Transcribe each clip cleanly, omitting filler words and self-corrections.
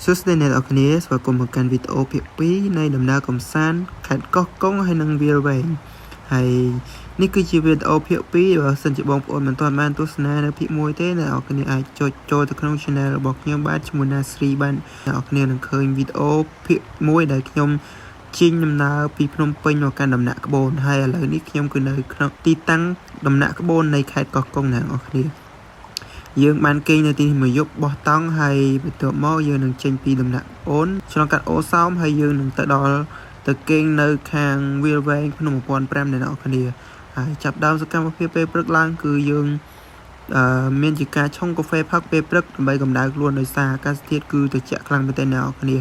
សួស្តីអ្នកនរគ្នាស្វាគមន៍មកកាន់វីដេអូភាគ2នៃដំណើរកម្សាន្តខេត្តកោះកុងហើយនិងវាលវែងហើយនេះគឺជាវីដេអូភាគ2បើសិនជាបងប្អូនមិនទាន់បានទស្សនានៅភាគ1ទេអ្នកនរគ្នាអាចចូលទៅក្នុង channel របស់ខ្ញុំបាទឈ្មោះ Nasri បានអ្នកនរគ្នានឹងឃើញវីដេអូភាគ1ដែលខ្ញុំជិញដំណើរពីភ្នំពេញមកកាន់ដំណាក់ក្បូនហើយឥឡូវនេះខ្ញុំគឺនៅក្នុងទីតាំងដំណាក់ក្បូននៃខេត្តកោះកុងអ្នកនរគ្នាយើងបានគេងនៅទីមួយយប់បោះតង់ហើយបន្ទាប់មកយើងនឹងចេញពីដំណាក់អូនឆ្លងកាត់អូសោមហើយយើងនឹងទៅដល់ទៅគេងនៅខាងវាលវែងភ្នំ1500អ្នកនរគ្នាហើយចាប់ដើមសកម្មភាពពេលព្រឹកឡើងគឺយើងមានជាការឆុងកាហ្វេផឹកពេលព្រឹកដើម្បីកម្ដៅខ្លួនដោយសារអាកាសធាតុគឺត្រជាក់ខ្លាំងមែនទែនអ្នកនរគ្នា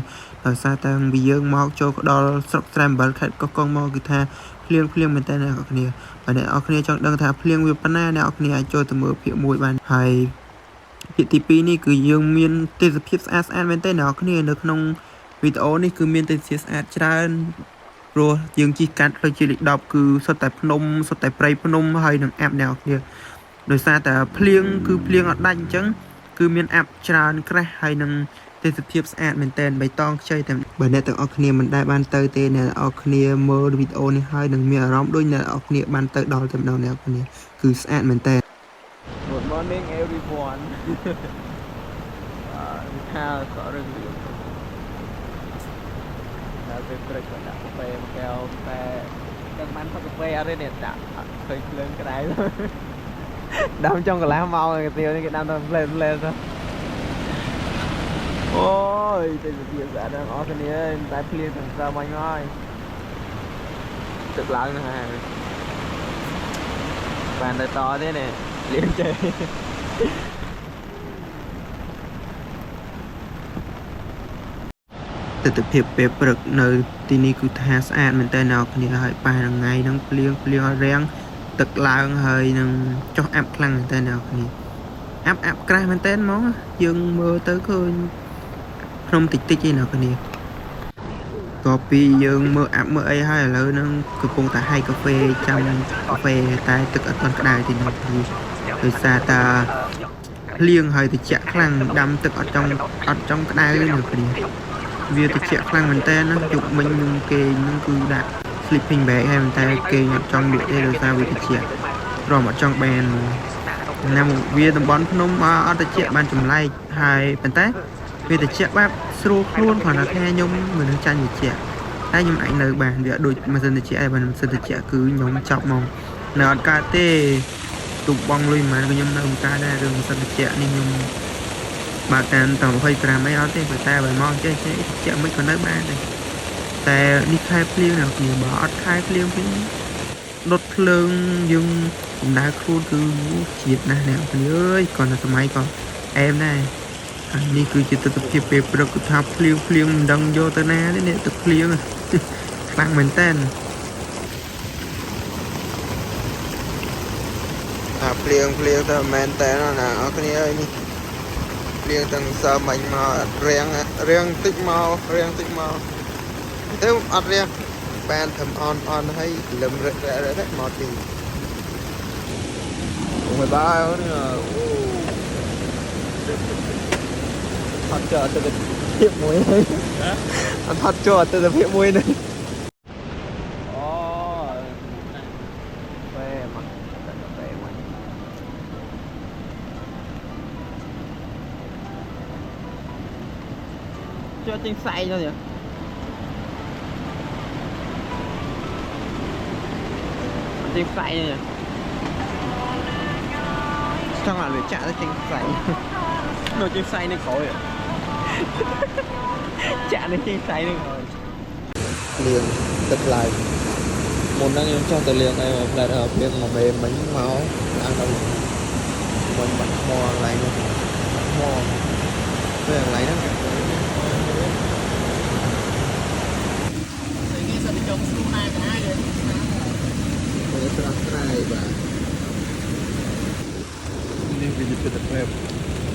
ដោយសារតែពីយើងមកចូលដល់ស្រុកស្រែអំបិលខេត្តកោះកុងមកគឺថាភ្លៀងមែនទែនអ្នកនរគ្នាបើអ្នកនរគ្នាចង់ដឹងថាភ្លៀងវាប៉ុណ្ណាអ្នកនរគ្នាអាចចូលទៅមើលភាគ1បានហើយភាគទី2នេះគឺយើងមានទេសភាពស្អាតមែនទេអ្នកនរគ្នានៅក្នុងវីដេអូនេះគឺមានទេសភាពស្អាតច្រើនព្រោះយើងជិះកាត់ដូចជាលេខ10គឺសុទ្ធតែភ្នំសុទ្ធតែព្រៃភ្នំហើយនឹងអាប់អ្នកនរគ្នាដោយសារតែភ្លៀងគឺភ្លៀងអត់ដាច់អញ្ចឹងគឺមានអាប់ច្រើនក្រាស់ហើយនឹងទេសភាពស្អាតមែនតើបៃតងខ្ចីតែបើអ្នកទាំងអស់គ្នាមិនដែលបានទៅទេអ្នកទាំងអស់គ្នាមើលវីដេអូនេះហើយនឹងមានអារម្មណ៍ដូចអ្នកទាំងអស់គ្នាបានទៅដល់តែម្ដងអ្នកទាំងអស់គ្នាគឺស្អាតមែនតើGood morning everyone ថាសក់រឿងតែពេលព្រឹកគាត់ដាក់កាហ្វេមួយកែវតែដឹងបានផឹកកាហ្វេអត់ទេនេះដាក់អត់ឃើញភ្លើងក្តៅដាំចុងកន្លះម៉ោងឯទៀតនេះគេដាំតែផ្លែទៅអូយទៅជាស្អាតដល់អស់គ្នាតែភ្លៀងទាំងសើមិញហើយទឹកឡើងណាស់បានទៅតទេនេះភ្លៀងចេះទស្សនភាពពេលព្រឹកនៅទីនេះគឺថាស្អាតមែនតើអ្នកគ្នាហើយប៉ះថ្ងៃហ្នឹងភ្លៀងឲ្យរាំងទឹកឡើងហើយនឹងចុះអាប់ខ្លាំងមែនតើអ្នកគ្នាអាប់ក្រាស់មែនតើហ្មងយើងមើលទៅឃើញភ្នំតិចឯអ្នកគ្នាក៏ពីយើងមើលអាប់មើលអីហើយឥឡូវហ្នឹងកំពុងតែហាយកាហ្វេចាំកាហ្វេតែទឹកអត់ទាន់ក្តៅទេអ្នកគ្នាដោយសារតែភ្លៀងហើយត្រជាក់ខ្លាំងដាំទឹកអត់ចង់ក្តៅអ្នកគ្នាវាត្រជាក់ខ្លាំងមែនតើណាជប់មិញនឹងគេនឹងគឺដាក់ sleeping bag ហើយមែនតើគេអត់ចង់លក់ទេដោយសារវាត្រជាក់ព្រមអត់ចង់បានណាមកវាតំបន់ភ្នំអត់ត្រជាក់បានចម្លែកហើយប៉ុន្តែវាត្រជាក់បែបស្រួលខ្លួនគ្រាន់តែថាខ្ញុំមិននឹងចាញ់ត្រជាក់តែខ្ញុំអាចនៅបានវាដូចម៉ាស៊ីនត្រជាក់ឯងបើម៉ាស៊ីនត្រជាក់គឺខ្ញុំចាប់មកនៅអត់កើតទេទុកបងលុយមិនខ្ញុំនៅមិនកើតដែររឿងម៉ាស៊ីនត្រជាក់នេះខ្ញុំបើតាមត25អីអត់ទេប៉ុន្តែបើមកចេះជាក់មិនក៏នៅបានដែរតែនេះខែភ្លៀងណាគ្នាបើអត់ខែភ្លៀងវិញដុតភ្លើងយើងដំណើរខ្លួនគឺជាតិណាស់អ្នកអើយcònសម័យក៏អែមដែរហើយនេះគឺជាទស្សនវិជ្ជាពេលព្រឹកគឺថាភ្លៀងមិនដឹងយកទៅណាទេនេះទឹកភ្លៀងខ្លាំងមែនតើថាភ្លៀងទៅមែនតើណាអរគ្នាអើយនេះភ្លៀងទាំងសើមិញមករៀងតិចមកទៅអត់រៀងបានធ្វើអនហើយលឹមរឹកមកទីមួយបាយអូនអត់ចូលទៅភាពមួយហើយអត់ចូលទៅភាពមួយនេះអូពេលមកពេលមកចូលចេញផ្សាយទៅនេះចេញផ្សាយនេះចង់ឲ្យវាចាក់ទៅចេញផ្សាយនៅចេញផ្សាយនេះក្រោយចាក់នេះចេញផ្សាយនេះក្រោយលៀងទឹកឡើងមុនហ្នឹងខ្ញុំចង់ទៅលៀងឲ្យផ្លែភ្លៀងមកមេមិញមកឡើងទៅមិនបាត់ថ្មកន្លែងនោះថ្មពេលកន្លែងហ្នឹងគេសិតទៅចុងស្រួលណាស់ទៅហើយពេលស្រស់ស្រាយបាទនេះវាជាទឹកពេប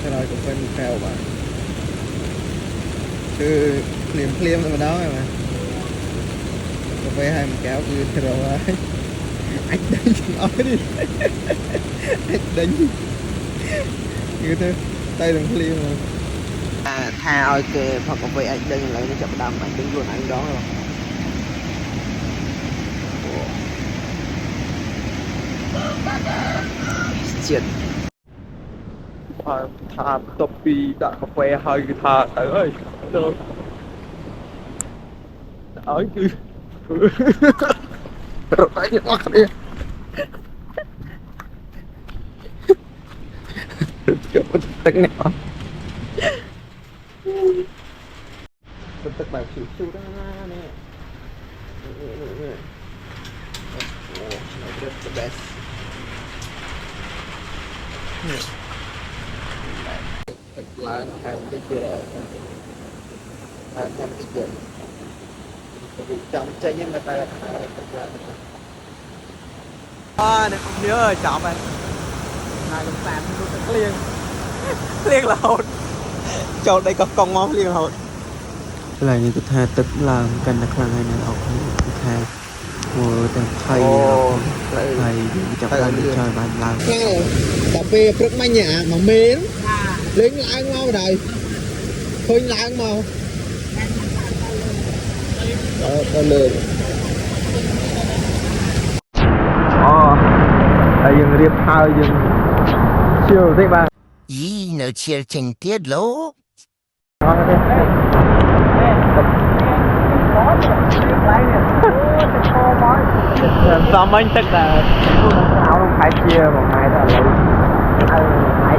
ក្រោយកាហ្វេមួយកែវបាទគឺភ្លាមតែម្ដងហ្នឹងបាទកាហ្វេឲ្យមួយកែវគឺត្រូវហើយអាចដេញអស់នេះអាចដេញគឺទៅតែនឹងភ្លាម tha ơi kê phật cà phê anh đừng lại nó chậm đâm anh đừng luôn anh đó rồi chuyện tha tập pi đặt cà phê hơi tha tử ơi được ở chứ rồi phải đi mất đi tức này tức là chịu chịu đó nè that's the best tức là làm cái chuyện làm cái chuyện chọn chơi nhưng mà ta này không nhớ rồi chọn anh hai con sàn nó liền liền là hồn chọn đây có con món liền hồn cái này thì tha tức là cần đặc là ngày nào học tha ngồi tập thầy thầy chập lên để chơi bàn làm cà phê rất mạnh nhả mà mến lên lãng mau đời khơi lãng mau đó lừa dừng riêng hai dừng chiều thế ba ý nó chia thành tiết lỗ xóm anh tức là áo không phải chia một ngày là lấy phải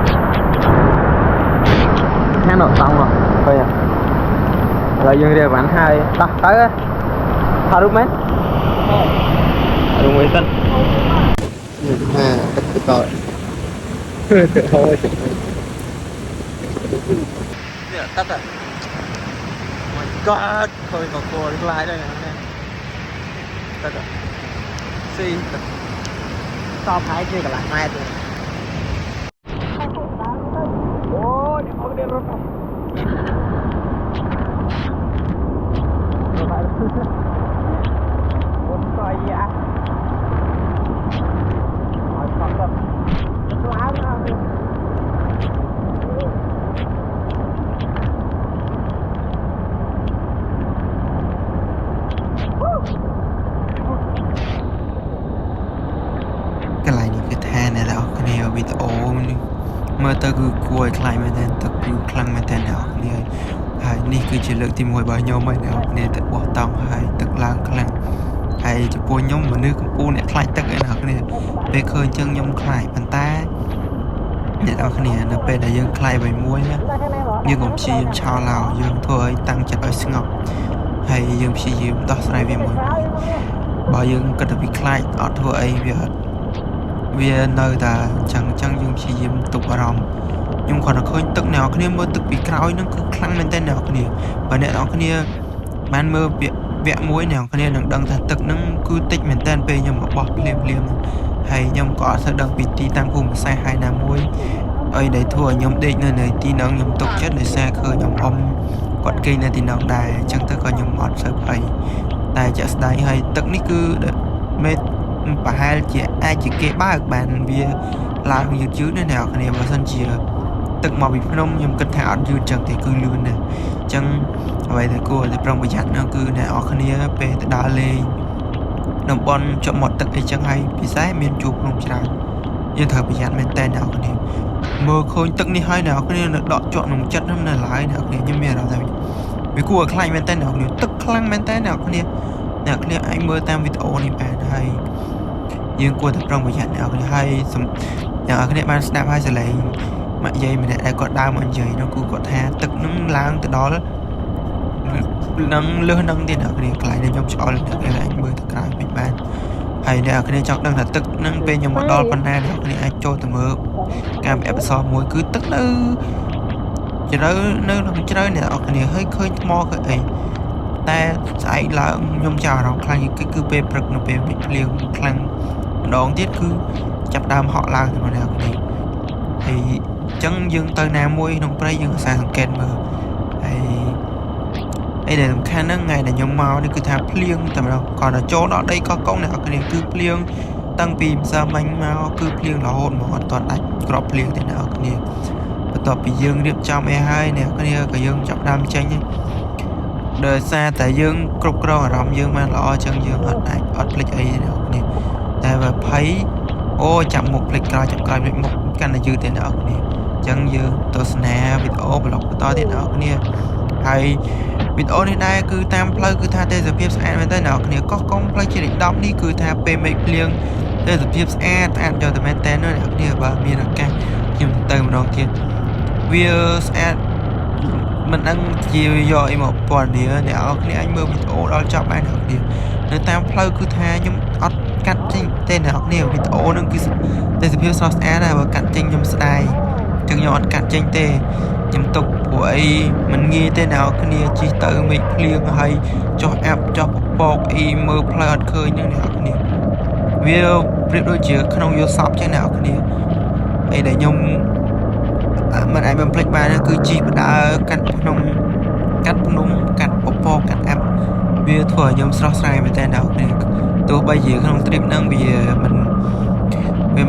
hát nổi xong rồi thôi à rồi dừng riêng bạn hai đặt tới thao đúng mấy đúng mấy tân tất cả rồi thôi tắt rồi my god thôi còn cô đứng lại đây nè tắt rồi xì to phải kia cả lại mai rồi ô đi không đi rồi coi gì ạ cái này thì cái tha này là cái này video mà ta cứ cùi lại mà tên ta cứ khăn mà tên nào này hayนี่คือจะเลือกที่มวยบอยยมไม่แล้วเนี่ยแต่บอกต้องให้ตึกล่างคลังให้จะปวยยมเหมือนนึกของกูเนี่ยคล้ายตึกไอ้หนักเนี่ยไปเคยจังยมคล้ายปันตาเนี่ยเอาเนี่ยnóเป็นอะไรยังคล้ายใบมวยนะยังผมชีมชาวลาวยังถอยตั้งจัดไว้สงบให้ยังชีมต่อสายเวียมวยบอยยังก็จะไปคล้ายอดถอยเวียnơi ta chẳng dương chỉ diêm tục ở lòng nhưng còn là khơi tức nào cái mơ tức bị cáo nó cứ khăng lên tên nào cái và nè đó cái ban mơ vẽ muối nào cái đằng đằng thật tức nó cứ tích mình tên về nhưng mà bọt liềm hay nhom có sẽ đằng bị tí tăng cùng sai hai nam muối ơi để thua nhom định nơi này tí nắng nhom tục chất để xe khơi nhom ông còn cây này thì nào đài chẳng tới coi nhom ngọt sợ phải đài chợ đài hay tức ní cứ mệt bà hai chị ai chỉ kê ba được bàn vì làm việc chứ nơi nào cái này mà sân chìa tức mà bị nông nhưng cần thảo dư chẳng thể cứ luôn nè chẳng vậy thì cô thì trong bây giờ nó cứ này ở cái này về đá lên đồng bon chọn một tật ấy chẳng hay vì sáng miền chụp không chả nhưng thời bây giờ mình tên nào cái này mơ khôi tật đi hai nào cái này là đọ chọn đồng chất lắm là lái nào cái này như mẹ nào rồi vì cô ở khai mình tên nào cái này tức khăn mình tên nào cái này nào cái này anh mơ tam video này bạn hay nhưng cô tập trong bây giờ nào cái hay nào cái này ban snap hay sẽ lấy mặt dây mình lại có đau mặt dây nó cứ có tha tức nó lang từ đó nâng lơ nâng tiền nào cái này lại nên trong cho lên được cái anh mơ tất cả mình ban hay nào cái này trong đang là tức nâng bên trong một đo con na nào cái này anh cho từ mơ cam episode mỗi cứ tức nó chỉ đó nó chỉ đó này cái này hơi hơi mo cái ấy ta chạy là nhom chào nó khăn cái cứ bê bực nó bê bị liền khăn đón tiết cứ chặt đam họ làm thì mà nào cái này thì chân dương tới nam môi nông tây dương xa thằng ken mờ đây để làm khăn nó ngày là nhom màu đi cứ thả liền tầm đâu còn ở chỗ đó đây có công nào cái này cứ liền tăng pìm sao manh mau cứ liền là hồn mà hoàn toàn đánh crop liền thế nào cái này បន្ទាប់ពីយើងរៀបចំអីហើយអ្នកគ្នាក៏យើងចាប់ដើមចេញដោយសារតែយើងគ្រប់គ្រងអារម្មណ៍យើងបានល្អអញ្ចឹងយើងអត់ភ្លេចអីអ្នកគ្នាតែបើភ័យអូចាប់មុខភ្លេចក្រោយចាប់ក្រោយភ្លេចមុខកាន់តែយឺតទេអ្នកគ្នាអញ្ចឹងយើងទស្សនាវីដេអូប្លុកបន្តទៀតអ្នកគ្នាហើយវីដេអូនេះដែរគឺតាមផ្លូវគឺថាទេសភាពស្អាតមែនតើអ្នកគ្នាកោះកុងផ្លូវជាតិលេខ10នេះគឺថាពេលមេឃភ្លៀងទេសភាពស្អាតយកតែមែនតើអ្នកគ្នាបើមានឱកាសខ្ញុំទៅម្ដងទៀតវាស្អាតមិនដឹងជាយកអីមកពណ៌នាអ្នកគ្នាអាចមើលវីដេអូដល់ចប់បានអ្នកគ្នានៅតាមផ្លូវគឺថាខ្ញុំអត់កាត់ចេញទេអ្នកគ្នាវីដេអូហ្នឹងគឺទេសភាពស្រស់ស្អាតដែរបើកាត់ចេញខ្ញុំស្ដាយចឹងខ្ញុំអត់កាត់ចេញទេខ្ញុំទុកព្រោះអីមិនងាយទេអ្នកគ្នាជិះទៅមេឃភ្លៀងហើយចុះអាប់ចុះពពកអីមើលផ្លូវអត់ឃើញហ្នឹងអ្នកគ្នាវាប្រៀបដូចជាក្នុងយល់សពចឹងអ្នកគ្នាអីដែលខ្ញុំមិនអាចបំភ្លេចបានគឺជិះបដើកាត់ភ្នំកាត់ពពកកាត់អាប់វាធ្វើឲ្យខ្ញុំស្រស់ស្រាយមែនតើអ្នកគ្នាទោះបីជាក្នុងទ្រីបហ្នឹងវា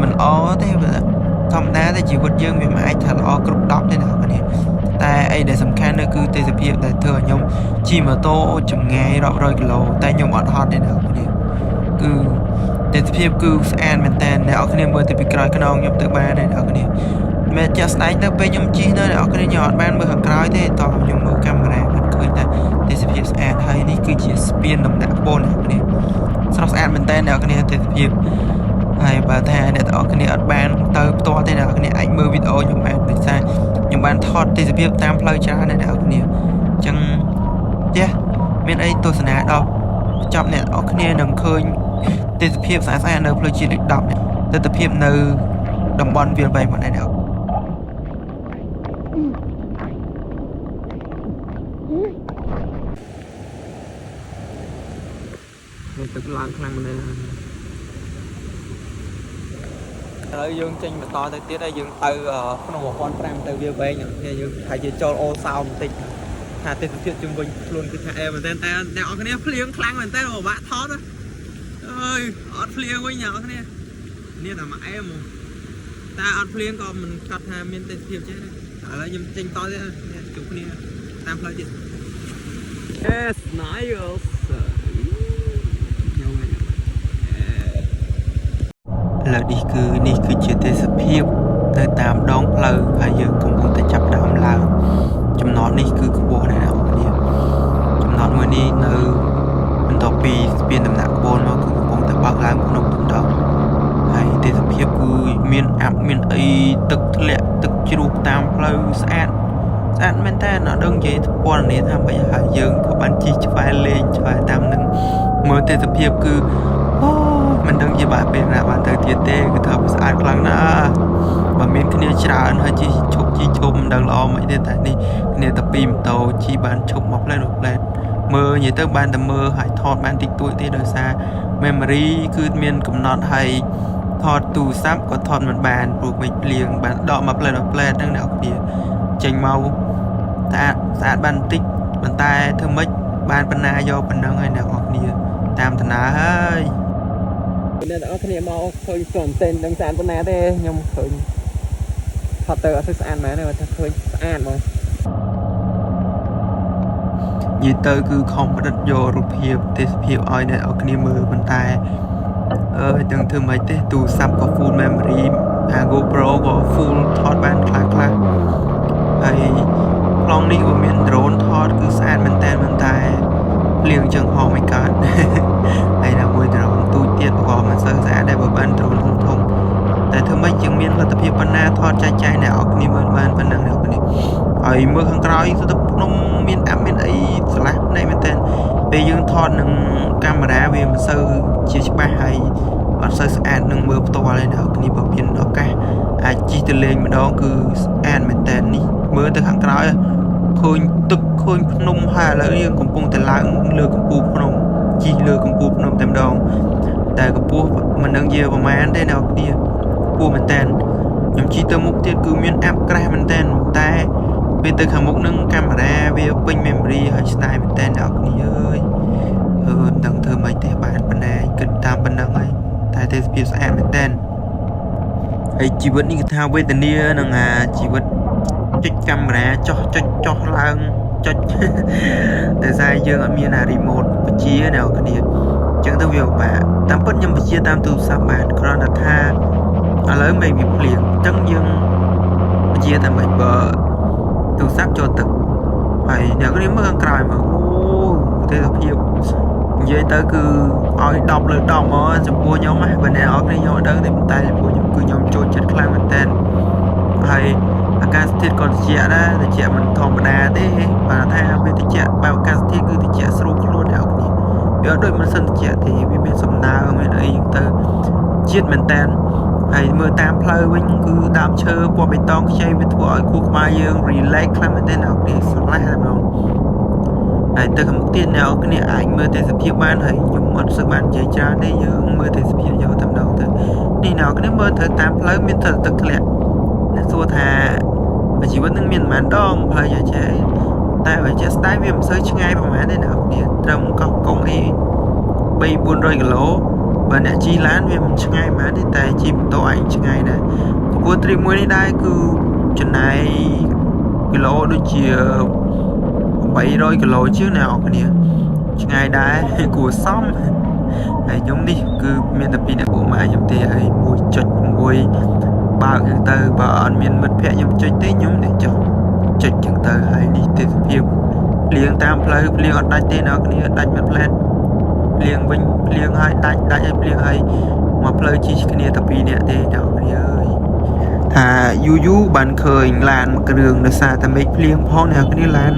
មិនអទេធម្មតាតែជីវិតយើងវាមិនអាចថាល្អគ្រប់10ទេអ្នកគ្នាតែអីដែលសំខាន់នោះគឺទេសភាពដែលធ្វើឲ្យខ្ញុំជិះម៉ូតូចម្ងាយរាប់រយគីឡូតែខ្ញុំអត់ហត់ទេអ្នកគ្នាគឺទេសភាពគឺស្អាតមែនតើអ្នកគ្នាមើលទៅពីក្រោយខ្នងខ្ញុំទៅបានទេអ្នកគ្នាមែនចាស់ស្ដែងទៅពេលខ្ញុំជិះនៅអ្នកគ្នាខ្ញុំអត់បានមើលខាងក្រោយទេតោះខ្ញុំមើលកាមេរ៉ាមិនឃើញតែទេសភាពស្អាតហើយនេះគឺជាស្ពានដំណាក់បូនអ្នកគ្នាស្រស់ស្អាតមែនតើអ្នកគ្នាទេសភាពហើយបើថាអ្នកទាំងអស់គ្នាអត់បានទៅផ្ទាល់ទេអ្នកគ្នាអាចមើលវីដេអូខ្ញុំបានដូចថាខ្ញុំបានថតទេសភាពតាមផ្លូវច្រើនអ្នកគ្នាអញ្ចឹងចេះមានអីទស្សនាដល់ចប់អ្នកទាំងអស់គ្នានឹងឃើញទេសភាពស្អាតៗនៅផ្លូវជាតិលេខ10នេះទស្សនភាពនៅតំបន់វាលវែងមកដែរអ្នកទឹកឡើងខ្លាំងមែនឥឡូវយើងចេញបន្តទៅទៀតហើយយើងទៅក្នុង1500ទៅវាវែងគ្នាយើងថាជាចូលអូសោបន្តិចថាទេសភាពជុំវិញខ្លួនគឺថាអែមែនតែអ្នកនរគ្នាភ្លៀងខ្លាំងមែនតែពិបាកថតអើយអត់ភ្លៀងវិញអ្នកនរគ្នានេះតែមកអែមតែអត់ភ្លៀងក៏មិនកាត់ថាមានទេសភាពចេះដែរឥឡូវខ្ញុំចេញតទៀតជួបគ្នាតាមផ្លូវទៀត Yes niceលើនេះគឺជាទេសភាពនៅតាមដងផ្លូវហើយយើងកំពុងតែចាប់ដើមឡើងចំណតនេះគឺខ្ពស់ណាស់អ្នកគ្នាចំណតមួយនេះនៅបន្ទាប់ពីស្ពានដំណាក់ក្បូនមកគឺកំពុងតែបើកឡើងភ្នំដងហើយទេសភាពគឺមានអាប់មានអីទឹកធ្លាក់ទឹកជ្រោះតាមផ្លូវស្អាតមែនតើអត់ដឹងនិយាយពណ៌នាថាមិនហើយយើងក៏បានជិះឆ្វែលលេងឆ្វែលតាមនឹងមើលទេសភាពគឺអូមិនដឹងជាបែបពេលណាបានទៅទៀតទេគឺថាវាស្អាតខ្លាំងណាស់បើមានគ្នាច្រើនហើយជិះឈប់មិនដឹងល្អមិនទេតែនេះគ្នាតែពីម៉ូតូជិះបានឈប់មកផ្លែមើលនិយាយទៅបានតែមើលហើយថតបានតិចតួចទេដោយសារ memory គឺមានកំណត់ហើយថតទូរស័ព្ទក៏ថតមិនបានព្រោះមិនភ្លៀងបានដកមកផ្លែហ្នឹងអ្នកគ្នាចេញមកស្អាតបានតិចប៉ុន្តែធ្វើម៉េចបានបណ្ណាយកប៉ុណ្ណឹងហើយអ្នកគ្នាតាមតាណាហើយអ្នកទាំងអស់គ្នាមកឃើញស្ទន់តែននឹងស្អាតប៉ុណ្ណាទេខ្ញុំឃើញថតទៅអត់ស្អាតមែនទេថាឃើញស្អាតហ្មងនិយាយទៅគឺខំប្រឌិតយករូបភាពទេសភាពឲ្យអ្នកទាំងអស់គ្នាមើលប៉ុន្តែទាំងធ្វើម៉េចទេទូរស័ព្ទក៏ full memory GoPro ក៏ full ថតបានខ្លះហើយប្លង់នេះក៏មាន drone ថតគឺស្អាតមែនតែភ្លៀងចឹងហោះមិនកើតហើយដល់មួយ drone ទូចទៀតក៏មិនសូវស្អាតដែរបើបាន drone ធំតែធ្វើម៉េចជាងមានលទ្ធភាពប៉ុណ្ណាថតចែកចាយអ្នកនរគ្នាមើលបានប៉ុណ្ណឹងអ្នកនរគ្នាហើយមើលខាងក្រោយទៅភ្នំមានអាប់មានអីឆ្លាស់ណែមែនតែពេលយើងថតនឹងកាមេរ៉ាវាមិនសូវជាច្បាស់ហើយអត់សូវស្អាតនឹងមើលផ្ទាល់ទេអ្នកនរគ្នាបើមានឱកាសអាចជិះទៅលេងម្ដងគឺស្អាតមែនតែនេះមើលទៅខាងក្រោយឃើញទឹកឃើញភ្នំហើយឥឡូវយើងកំពុងតែឡើងលើកំពូលភ្នំជិះលើកំពូលភ្នំតែម្ដងតែកម្ពស់មិនដឹងជាប្រមាណទេអ្នកគ្នាពូមែនតែខ្ញុំជិះទៅមុខទៀតគឺមានអាប់ក្រាស់មែនតែពេលទៅខាងមុខនឹងកាមេរ៉ាវាពេញ memory ហើយស្ដាយមែនតែអ្នកគ្នាអើយមិនដឹងធ្វើម៉េចទេបានប៉ុណ្ណាគិតតាមប៉ុណ្ណឹងហើយតែទេសភាពស្អាតមែនតែហើយជីវិតនេះគឺថាវេទនានឹងជីវិត chích camera choឡើងចុច តែសារយើងអត់មាន remote បញ្ជាណាគ្នាអញ្ចឹងទៅវាពិបាកតាមពិតខ្ញុំបញ្ជាតាមទូរស័ព្ទបានគ្រាន់តែថាឥឡូវមិនវាភ្លៀងអញ្ចឹងយើងបញ្ជាតែមិនបើទូរស័ព្ទចូលទឹកហើយអ្នកគ្នាមើលខាងក្រោយមកអូទេភាពនិយាយទៅគឺឲ្យ10 លើ 10 មកចំពោះខ្ញុំណាបើអ្នកនរគ្នាខ្ញុំអត់ដឹងទេប៉ុន្តែចំពោះខ្ញុំគឺខ្ញុំចូលចិត្តខ្លាំងមែនតើហើយអាកាសធាតុក៏ត្រជាក់ដែរត្រជាក់មិនធម្មតាទេបើថាវាត្រជាក់បែបអាកាសធាតុគឺត្រជាក់ស្រួលខ្លួនអ្នកនរគ្នាវាអត់ដូចមិនសិនត្រជាក់ទេវាមានសំណើមមានអីទៅជាតិមែនតើហើយមើលតាមផ្លូវវិញគឺដើមឈើពណ៌បៃតងខ្ចីវាធ្វើឲ្យខួរក្បាលយើង relax ខ្លាំងមែនតើអ្នកនរគ្នាស្រឡះតែម្ដងហើយទៅខាងមុខទៀតអ្នកនរគ្នាអាចមើលទេសភាពបានហើយខ្ញុំអត់សូវបាននិយាយច្រើនទេយើងមើលទេសភាពយកតែម្ដងទៅនេះអ្នកនរគ្នាមើលទៅតាមផ្លូវមានទឹកធ្លាក់អ្នកសួរថាជីវិតនឹងមានប៉ុន្មានដងផ្លូវយ៉ាងចេះតែបើជាស្ដាយវាមិនសូវឆ្ងាយប្រហែលទេអ្នកនរគ្នាត្រឹមកោះកុងអី 300-400 គីឡូបើអ្នកជិះឡានវាមិនឆ្ងាយប៉ុន្មានទេតែជិះម៉ូតូឯងឆ្ងាយដែរចំពោះទ្រីបមួយនេះដែរគឺចំណាយគីឡូដូចជា300 គីឡូជាងអ្នកនរគ្នាឆ្ងាយដែរគួរសមហើយខ្ញុំនេះគឺមានតែពីអ្នកពួកម៉ាខ្ញុំទេហើយ 1.1 បើកចឹងទៅបើអត់មានមិត្តភក្តិខ្ញុំចុចទេខ្ញុំនេះចុចចឹងទៅហើយនេះទេសភាពភ្លៀងតាមផ្លូវភ្លៀងអត់ដាច់ទេអ្នកគ្នាដាច់មិនផ្លែតភ្លៀងវិញភ្លៀងហើយដាច់ឲ្យភ្លៀងហើយមកផ្លូវជិះគ្នាតែ2នាក់ទេអ្នកគ្នាអើយថាយូបានឃើញឡានមួយគ្រឿងដោយសារតែមេឃភ្លៀងផងអ្នកគ្នាឡាន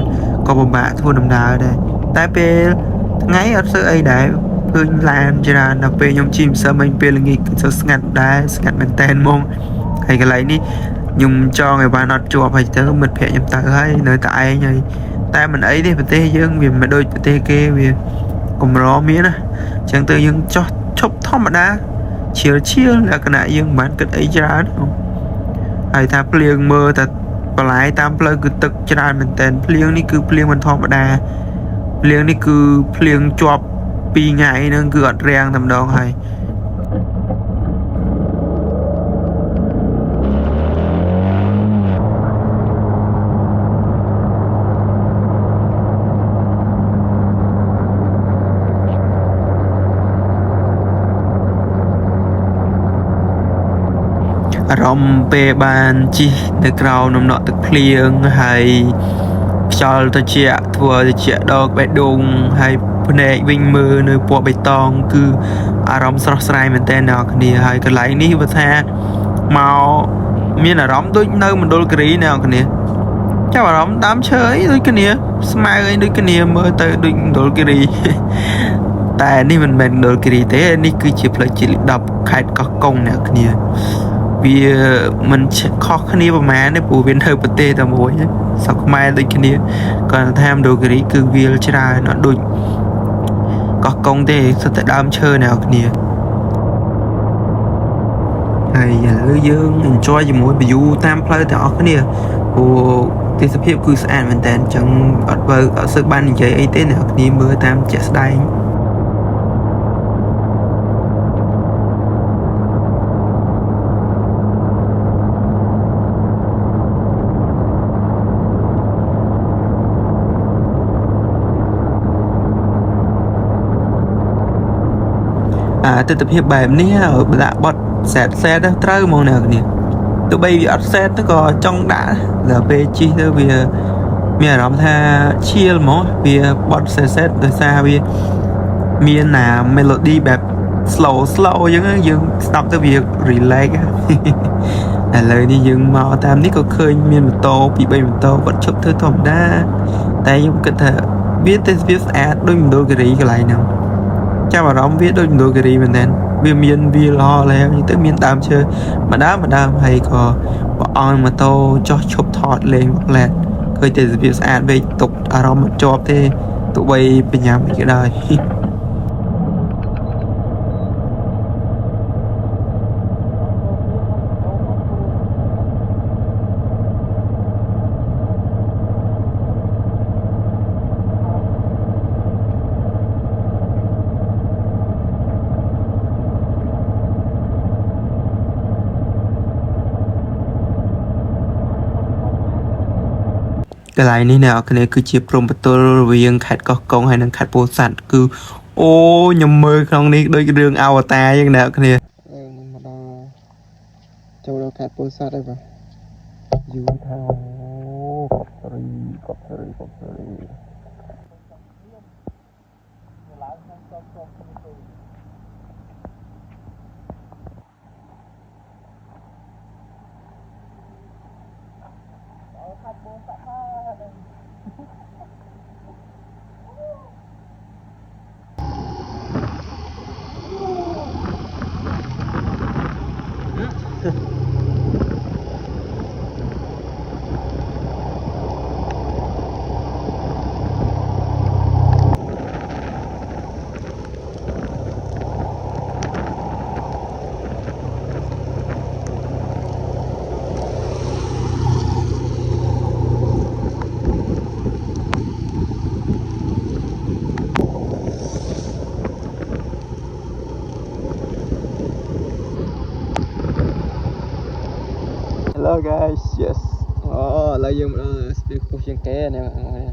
ក៏ពិបាកធ្វើដំណើរដែរតែពេលថ្ងៃអត់ស្អីអីដែរឃើញឡានច្រើនដល់ពេលខ្ញុំជិះមិនសឹមវិញពេលល្ងាចគឺស្ងាត់ដែរស្ងាត់មែនតែនហ្មងហើយកន្លែងនេះខ្ញុំចង់ឲ្យបានអត់ជាប់ហើយទៅមិត្តភក្តិខ្ញុំទៅហើយនៅតែឯងហើយតែមិនអីទេប្រទេសយើងវាមិនដូចប្រទេសគេវាកម្រមានណាអញ្ចឹងទៅយើងចោះឈប់ធម្មតាឈៀលលក្ខណៈយើងមិនបានគិតអីច្រើនហើយថាភ្លៀងមើលតែបន្លែតាមផ្លូវគឺទឹកច្រើនមែនតើភ្លៀងនេះគឺភ្លៀងមិនធម្មតាភ្លៀងនេះគឺភ្លៀងជាប់2ថ្ងៃហ្នឹងគឺអត់រាំងតែម្ដងហើយអារម្មណ៍ពេលបានជិះនៅក្រោមដំណក់ទឹកភ្លៀងហើយខ្យល់ត្រជាក់ធ្វើឲ្យត្រជាក់ដកបេះដូងហើយភ្នែកវិញមើលនៅពណ៌បៃតងគឺអារម្មណ៍ស្រស់ស្រាយមែនតើអ្នកគ្នាហើយកន្លែងនេះបើថាមកមានអារម្មណ៍ដូចនៅមណ្ឌលគិរីអ្នកគ្នាចាប់អារម្មណ៍ដើមឈើអីដូចគ្នាស្មៅអីដូចគ្នាមើលទៅដូចមណ្ឌលគិរីតែនេះមិនមែនមណ្ឌលគិរីទេនេះគឺជាផ្លូវជាតិលេខ10ខេត្តកោះកុងអ្នកគ្នាវាមិនខុសគ្នាប្រហែលទេព្រោះវានៅប្រទេសតែមួយស្រុកខ្មែរដូចគ្នាគាត់ថាមណ្ឌលគិរីគឺវាលច្រើនអត់ដូចកោះកុងទេសុទ្ធតែដើមឈើអ្នកគ្នាហើយឥឡូវយើង enjoy ជាមួយ view តាមផ្លូវទាំងអស់គ្នាព្រោះទេសភាពគឺស្អាតមែនតើអញ្ចឹងអត់សូវបាននិយាយអីទេអ្នកគ្នាមើលតាមជាក់ស្ដែងទិដ្ឋភាពបែបនេះដាក់បត់សែតត្រូវហ្មងអ្នកគ្នាទោះបីវាអត់សែតទៅក៏ចង់ដាក់ដល់ពេលជិះទៅវាមានអារម្មណ៍ថាឈៀលហ្មងវាបត់សែតដោយសារវាមានណា melody បែប slow អញ្ចឹងយើងស្ដាប់ទៅវា relax ឥឡូវនេះយើងមកតាមនេះក៏ឃើញមានម៉ូតូ2-3ម៉ូតូគាត់ឈប់ធ្វើធម្មតាតែខ្ញុំគិតថាវាទេសភាពស្អាតដូចមណ្ឌលគិរីកន្លែងហ្នឹងចាប់អារម្មណ៍វាដូចមណ្ឌលគិរីមែនតើវាមានវាលហើយទៅមានដើមឈើម្ដងហើយក៏បើអនម៉ូតូចោះឈប់ថតលេងផ្លែតឃើញទេសភាពស្អាតវិញទុកអារម្មណ៍មិនជាប់ទេទោះបីបញ្ញាមិនក៏ដោយ cái lại ní nào cái này cứ chia prom bật tôi riêng khát có công hay năng khát bố sẵn cứ ô nhầm mơ không đi đôi cái đường avatar như nào cái này mà đang châu đâu khát bố sẵn đây vào dù thao cọp sợi Hello guys, yes. Oh, là dương speak của chuyện kế này mọi người.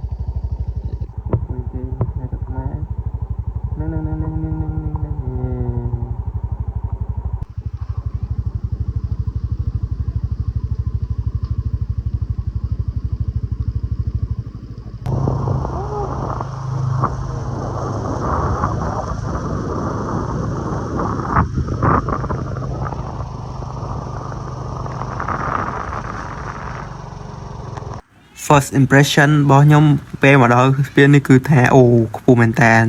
First impression របស់ខ្ញុំពេលមកដល់ពេលនេះគឺថាអូខ្ពស់មែនតាន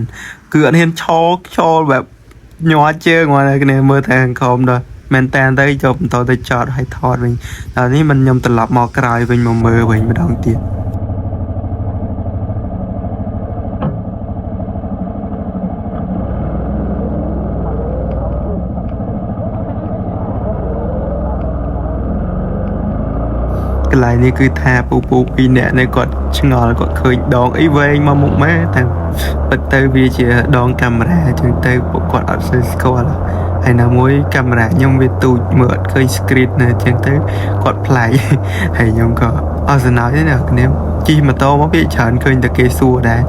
គឺអត់ហ៊ានឈរแบบញ័រជើងមកគ្នាមើលតែខំដល់មែនតានទៅចុះបន្តទៅចតឲ្យថតវិញដល់នេះមិនខ្ញុំត្រឡប់មកក្រោយវិញមកមើលវិញម្ដងទៀតកន្លែងនេះគឺថាពូពីរនាក់នេះគាត់ឆ្ងល់គាត់ឃើញដងអីវែងមកមុខម៉ែតែពិតទៅវាជាដងកាមេរ៉ាអញ្ចឹងទៅពួកគាត់អត់ស្គាល់ហើយណាមួយកាមេរ៉ាខ្ញុំវាទូចមើលអត់ឃើញ screen ណាអញ្ចឹងទៅគាត់ប្លែកហើយខ្ញុំក៏អត់សំណើចទេណាគ្នាជិះម៉ូតូមកវាច្រើនឃើញតែគេសួរដែរ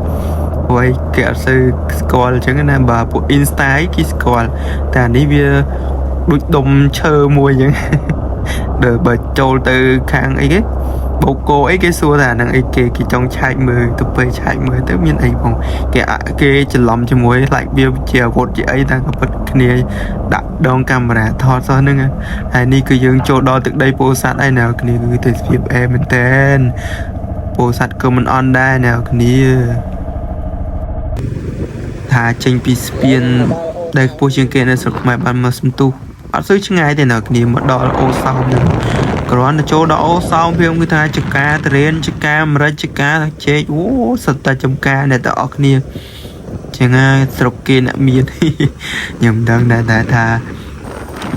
ព្រោះគេអត់សូវស្គាល់អញ្ចឹងណាបើពួក Insta គេស្គាល់តែអានេះវាដូចដុំឈើមួយអញ្ចឹងđời bà trôi từ khang ấy cái bộ cô ấy cái xua là năng ấy cái trong chạy mười tụi bay chạy mười tới miền ấy phòng cái chỉ lòng cho muối lại bia chèo gột chị ấy đang có bật cái này đặt đón camera thò sao nữa hay ni cứ dương chỗ đó từ đây bộ sát ai nào cái này cứ từ phía em mình tên bộ sát cơ mình on đây nào cái này thà tranh pispian đây bộ chương kia nó sực mày ban mà xung tuអត់សូវឆ្ងាយទេណាគ្នាមកដល់អូសោមហ្នឹងគ្រាន់តែចូលដល់អូសោមវាគឺថាចកាតរៀនចកាអាមេរិកចកាជែកអូសិតតែចំការអ្នកទាំងអស់គ្នាចឹងហើយស្រុកគេអ្នកមានខ្ញុំដឹងដែរថា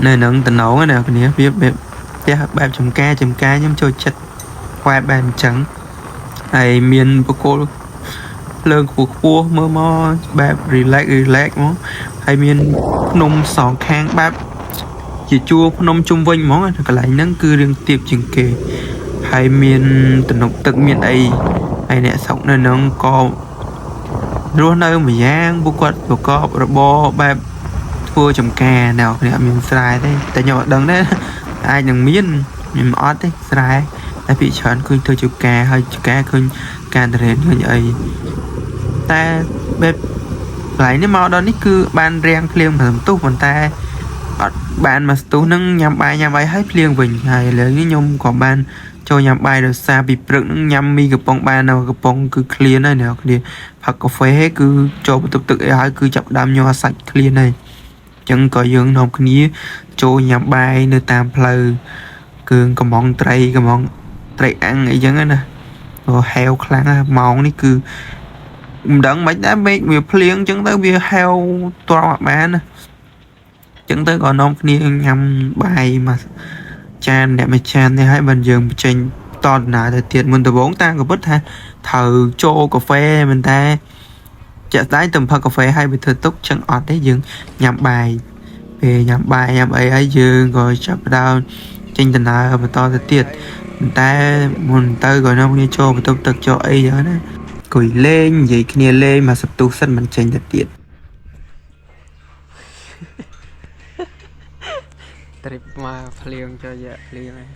នៅនឹងតំណងណាគ្នាវាផ្ទះបែបចំការខ្ញុំចូលចិត្តខ្វែបែបអញ្ចឹងហើយមានបកគោលលើខ្ពស់មើលមកបែប relax មកហើយមានភ្នំសងខាងបែបជាជួរភ្នំជុំវិញហ្មងកន្លែងហ្នឹងគឺរៀងទៀបជាងគេហើយមានទំនប់ទឹកមានអីហើយអ្នកស្រុកនៅហ្នឹងក៏រស់នៅម្យ៉ាងពួកគាត់ប្រកបរបរបែបធ្វើចំការអ្នកមានស្រែទេតែខ្ញុំអត់ដឹងដែរអាចនឹងមានខ្ញុំអត់ទេស្រែតែពីច្រើនឃើញធ្វើចំការហើយចំការឃើញការតរេនឃើញអីតែបែបកន្លែងនេះមកដល់នេះគឺបានរាំងភ្លៀងមិនទុះប៉ុន្តែអត់បានមកស្ទុះនឹងញ៉ាំបាយឲ្យភ្លៀងវិញហើយឥឡូវនេះខ្ញុំក៏បានចូលញ៉ាំបាយដោយសារពីព្រឹកនឹងញ៉ាំមីកំប៉ុងបាននៅកំប៉ុងគឺឃ្លានហើយអ្នកគ្នាផឹកកាហ្វេគឺចូលបន្ទប់ទឹកអីហើយគឺចាប់ដើមញ័រសាច់ឃ្លានហើយអញ្ចឹងក៏យើងនាំគ្នាចូលញ៉ាំបាយនៅតាមផ្លូវគឺកំងត្រីអាំងអីចឹងណាហែវខ្លាំងម៉ោងនេះគឺមិនដឹងមិនដែរមេឃវាភ្លៀងអញ្ចឹងទៅវាហែវតរអត់បានណាចឹងទៅក៏នាំគ្នាញ៉ាំបាយមកចានអ្នកមួយចាននេះហើយបើយើងបញ្ចេញតដំណើរទៅទៀតមុនដំបូងតាមក៏ពិតថាត្រូវចូលកាហ្វេមិនតែចាក់ស្ដាយទៅផឹកកាហ្វេហើយវាធ្វើទុកចឹងអត់ទេយើងញ៉ាំបាយពេលញ៉ាំបាយញ៉ាំអីហើយយើងក៏ចាប់ដើមចេញដំណើរបន្តទៅទៀត តែមុនទៅក៏នាំគ្នាចូលបន្ទប់ទឹកចុះអីចឹងណាគួយលេងនិយាយគ្នាលេងមកសន្ទុះសិនមិនចេញទៅទៀត trip មកភ្លៀងចូលយកភ្លៀងហ្នឹង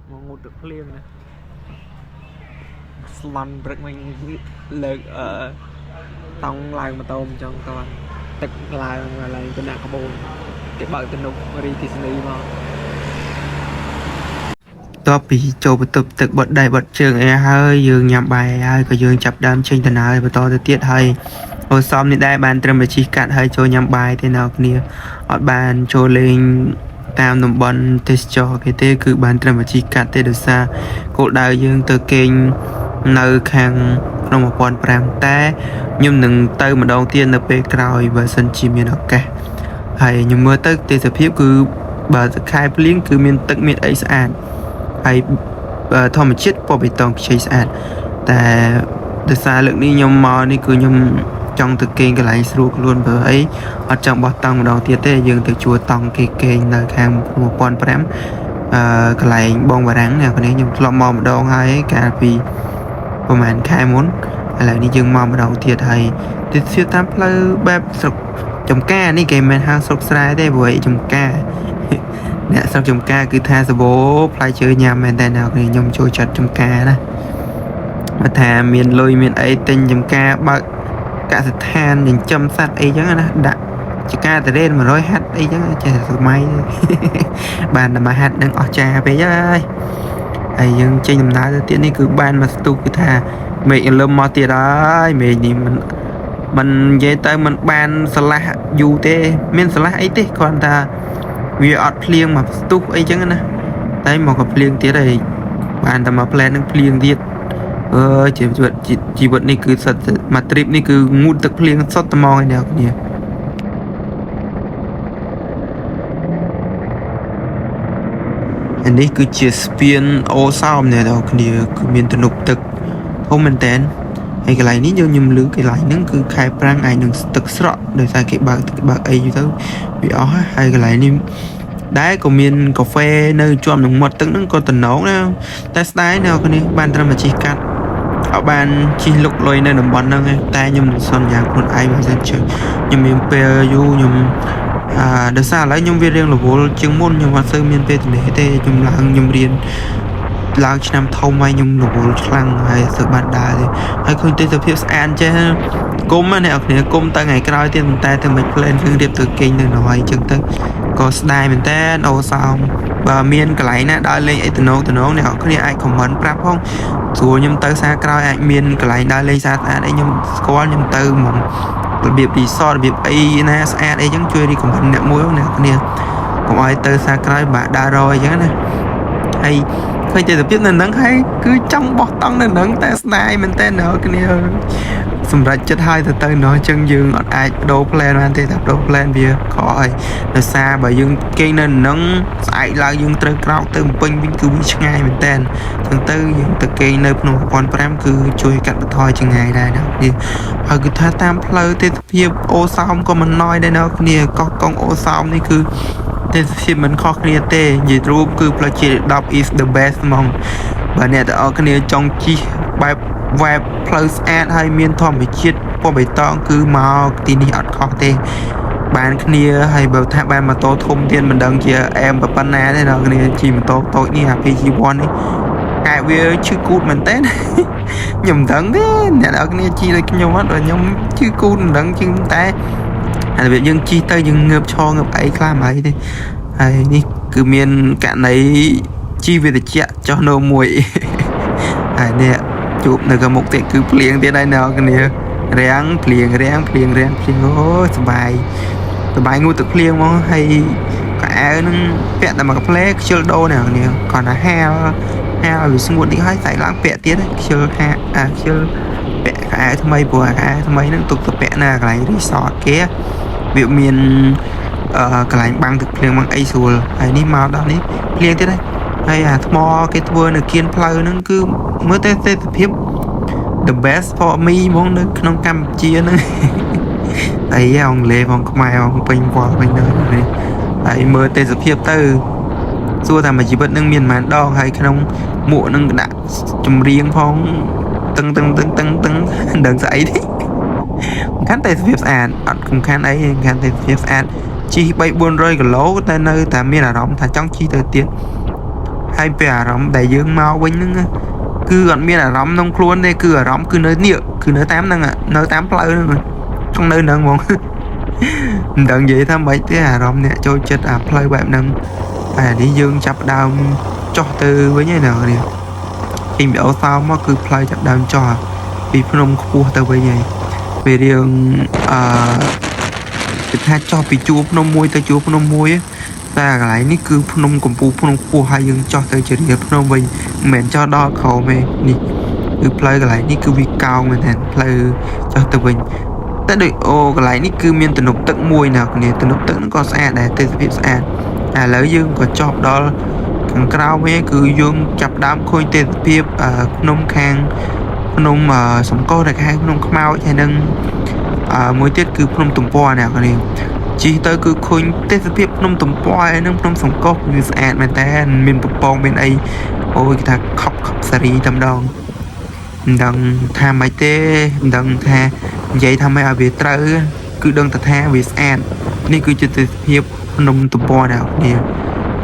មកងូតទឹកភ្លៀងណាស្លន់ព្រឹកមិញលើកតង់ឡើងម៉ូតូអញ្ចឹងក៏ទឹកឡើងឡើងទៅដាក់ក្បូនគេបើកទំនប់រីទីសនីមក តបពីចូលបន្ទប់ទឹកបត់ដៃបត់ជើងអីហើយយើងញ៉ាំបាយហើយក៏យើងចាប់ដើមចេញដំណើរបន្តទៅទៀតហើយអូសំនេះដែរបានត្រឹមតែជិះកាត់ហើយចូលញ៉ាំបាយទេអ្នកគ្នាអត់បានចូលលេងតាមតំបន់ទេសចរគេទេគឺបានត្រឹមតែជិះកាត់ទេដោយសារគោលដៅយើងទៅគេងនៅខាងក្នុង1500តែខ្ញុំនឹងទៅម្ដងទៀតនៅពេលក្រោយបើសិនជាមានឱកាសហើយខ្ញុំមើលទៅទេសភាពគឺបើខែភ្លៀងគឺមានទឹកមានអីស្អាត ហើយធម្មជាតិពណ៌បៃតងខ្ចីស្អាតតែដោយសារលើកនេះខ្ញុំមកនេះគឺខ្ញុំចង់ទៅគេងកន្លែងស្រួលខ្លួនបើអីអត់ចង់បោះតង់ម្ដងទៀតទេយើងទៅជួតង់គេងនៅខាង1500កន្លែងបងបារាំងអ្នកនេះខ្ញុំធ្លាប់មកម្ដងហើយកាលពីប្រហែលខែមុនឥឡូវនេះយើងមកម្ដងទៀតហើយទៅជិះតាមផ្លូវបែបស្រុកចំការនេះគេមិនហាងស្រុកស្រែទេព្រោះឯចំការ អ្នកស្រុកចំការគឺថាសបោផ្លែឈើញ៉ាំមែនតែអ្នកខ្ញុំចូលចិត្តចំការណាបើថាមានលុយមានអីទិញចំការបើកកសិដ្ឋានចិញ្ចឹមសត្វអីចឹងណាដាក់ចការតរេន100ហាត់អីចឹងចេះសម័យបានតែមួយហាត់នឹងអស់ចាពេកហើយហើយយើងចេញដំណើរទៅទៀតនេះគឺបានមកស្ទុះគឺថាមេឃលឹមមកទៀតហើយមេឃនេះមិននិយាយទៅមិនបានឆ្លាស់យូរទេមានឆ្លាស់អីទេគ្រាន់តែវាអត់ភ្លៀងមកស្ទុះអីចឹងណាតែមកក៏ភ្លៀងទៀតហើយបានតែមកផ្លែនឹងភ្លៀងទៀតជីវិតនេះគឺសិតមក trip នេះគឺងូតទឹកភ្លៀងសុទ្ធតែមកឯអ្នកគ្នាអានេះគឺជាស្ពានអូសោមអ្នកគ្នាគឺមានទំនប់ទឹកធំមែនតើហើយកន្លែងនេះខ្ញុំលឺកន្លែងហ្នឹងគឺខែប្រាំងអាចនឹងទឹកស្រក់ដោយសារគេបើកទឹកបើកអីទៅវាអស់ហើយកន្លែងនេះដែរក៏មានកាហ្វេនៅជាប់នឹងមាត់ទឹកហ្នឹងក៏តំណងណាតែស្ដាយអ្នកគ្នាបានត្រឹមតែជិះកាត់អត់បានជិះលុកលុយនៅតំបន់ហ្នឹងទេតែខ្ញុំសន្យាខ្លួនឯងមិនសិនជិះខ្ញុំមានពេលយូរខ្ញុំដោយសារឥឡូវខ្ញុំវារៀងរវល់ជាងមុនខ្ញុំអត់សូវមានពេលទំនេរទេខ្ញុំរៀនឡើងឆ្នាំធំហើយខ្ញុំរវល់ខ្លាំងហើយសើបានដើរទេហើយឃើញទេសភាពស្អាតចេះគុំអ្នកគ្នាគុំទៅថ្ងៃក្រោយទៀតតែទៅមិន plan រឿងរៀបទៅគេងនៅនោះហើយអញ្ចឹងទៅក៏ស្ដាយមែនតើអូសោមបើមានកន្លែងណាដើរលេងអីតំណងអ្នកគ្នាអាច comment ប្រាប់ផងស្រួលខ្ញុំទៅសារក្រោយអាចមានកន្លែងដើរលេងស្អាតអីខ្ញុំស្គាល់ខ្ញុំទៅហ្មងរបៀប resort របៀបអីណាស្អាតអីអញ្ចឹងជួយ recommend អ្នកមួយអ្នកគ្នាកុំឲ្យទៅសារក្រោយបាក់ដើររយអញ្ចឹងណាហើយឃើញតែទៅទៀតនៅហ្នឹងហើយគឺចង់បោះតង់នៅហ្នឹងតែស្ដាយមែនតើអ្នកគ្នាសម្រាប់ចិត្តហើយទៅនោះអញ្ចឹងយើងអត់អាចបដូរ plan បានទេតែបដូរ plan វាខកហើយដោយសារបើយើងគេងនៅហ្នឹងស្អែកឡើងយើងត្រូវក្រោកទៅពេញវិញគឺវាឆ្ងាយមែនតើអញ្ចឹងទៅយើងទៅគេងនៅភ្នំ1500គឺជួយកាត់បន្ថយចម្ងាយដែរអ្នកគ្នាហើយគឺថាតាមផ្លូវទេសភាពអូសោមក៏មិនណយដែរអ្នកគ្នាកោះកុងអូសោមនេះគឺទេសភាពមិនខុសគ្នាទេនិយាយរួមគឺផ្លូវជាតិ10 is the best ហ្មងបើអ្នកទាំងអស់គ្នាចង់ជិះបែប vibe ផ្លូវស្អាតហើយមានធម្មជាតិពណ៌បៃតងគឺមកទីនេះអត់ខុសទេបានគ្នាហើយបើថាបានម៉ូតូធំទៀតមិនដឹងជាអែមប៉ុណ្ណាទេអ្នកគ្នាជិះម៉ូតូតូចនេះអា PG1 នេះតែវាឈឺគូតមែនតើខ្ញុំមិនដឹងទេអ្នកនរគ្នាជិះដូចខ្ញុំអត់បើខ្ញុំឈឺគូតមិនដឹងជាងតែហើយវាយើងជិះទៅយើងងើបឈងើបអីខ្លះមិនអីទេហើយនេះគឺមានករណីជីវវិទ្យាចុះនៅមួយហើយនេះជួបនៅកមុខទៀតគឺភ្លៀងទៀតហើយអ្នកគ្នារាំងភ្លៀងអូសបាយងូតទឹកភ្លៀងមកហើយកៅអៅនឹងពាក់តែមកកាផ្លេខ្ជិលដូរអ្នកគ្នាគាត់ថាហាលវាស្ងួតនេះហើយស្អែកឡើងពាក់ទៀតខ្ជិលពាក់កៅអៅថ្មីព្រោះកៅអៅថ្មីហ្នឹងទុកទៅពាក់នៅកន្លែង resort គេវាមានកន្លែងបាំងទឹកភ្លៀងបាំងអីស្រួលហើយនេះមកដល់នេះភ្លៀងទៀតហើយអាថ្មគេធ្វើនៅគៀនផ្លូវហ្នឹងគឺមើលទៅទេសភាព the best for me ហ្មងនៅក្នុងកម្ពុជាហ្នឹងអីអង់គ្លេសផងខ្មែរផងពេញវល់ពេញនៅនេះហ ហើយមើលទេសភាពទៅសួរថាមួយជីវិតនឹងមានប៉ុន្មានដងហើយក្នុងមួកនឹងដាក់ចម្រៀងផងតឹងដឹងស្អីទេកាន់តែទេសភាពស្អាតអត់សំខាន់អីកាន់តែទេសភាពស្អាតជិះ300-400 គីឡូតែនៅតែមានអារម្មណ៍ថាចង់ជិះទៅទៀតហើយពេលអារម្មណ៍ដែលយើងមកវិញហ្នឹងគឺអត់មានអារម្មណ៍ក្នុងខ្លួនទេគឺអារម្មណ៍គឺនៅនេះគឺនៅតាមហ្នឹងនៅតាមផ្លូវហ្នឹងចង់នៅហ្នឹងហ្មងមិនដឹងនិយាយថាម៉េចទេអារម្មណ៍អ្នកចូលចិត្តអាផ្លូវបែបហ្នឹងតែនេះយើងចាប់ដើមចុះទៅវិញហើយណានេះចេញពីអូសោមកគឺផ្លូវចាប់ដើមចុះពីភ្នំខ្ពស់ទៅវិញហើយពេលរឿងគេថាចុះពីជួរភ្នំមួយទៅជួរភ្នំមួយតែកន្លែងនេះគឺភ្នំកំពូលភ្នំខ្ពស់ហើយយើងចុះទៅជារៀលភ្នំវិញមិនមែនចុះដល់ក្រោមទេនេះគឺផ្លូវកន្លែងនេះគឺវាកោងមែនទេផ្លូវចុះទៅវិញតែដូចអូកន្លែងនេះគឺមានទំនប់ទឹកមួយណាគ្នាទំនប់ទឹកហ្នឹងក៏ស្អាតដែរទេសភាពស្អាតឥឡូវយើងក៏ចុះដល់ខាងក្រៅវិញគឺយើងចាប់ដើមឃើញទេសភាពភ្នំខាងភ្នំសំកោដែលគេហៅភ្នំខ្មោចហើយនឹងមួយទៀតគឺភ្នំទំព័រណាគ្នាជិះទៅគឺឃើញទេសភាពភ្នំទំព័រហើយនឹងភ្នំសំកោវាស្អាតមែនតើមានពពងមានអីអូយគេថាខប់សេរីតែម្ដងមិនដឹងថាម៉េចទេមិនដឹងថានិយាយថាម៉េចឲ្យវាត្រូវគឺដឹងតែថាវាស្អាតនេះគឺជាទេសភាពភ្នំទំព័រណាគ្នា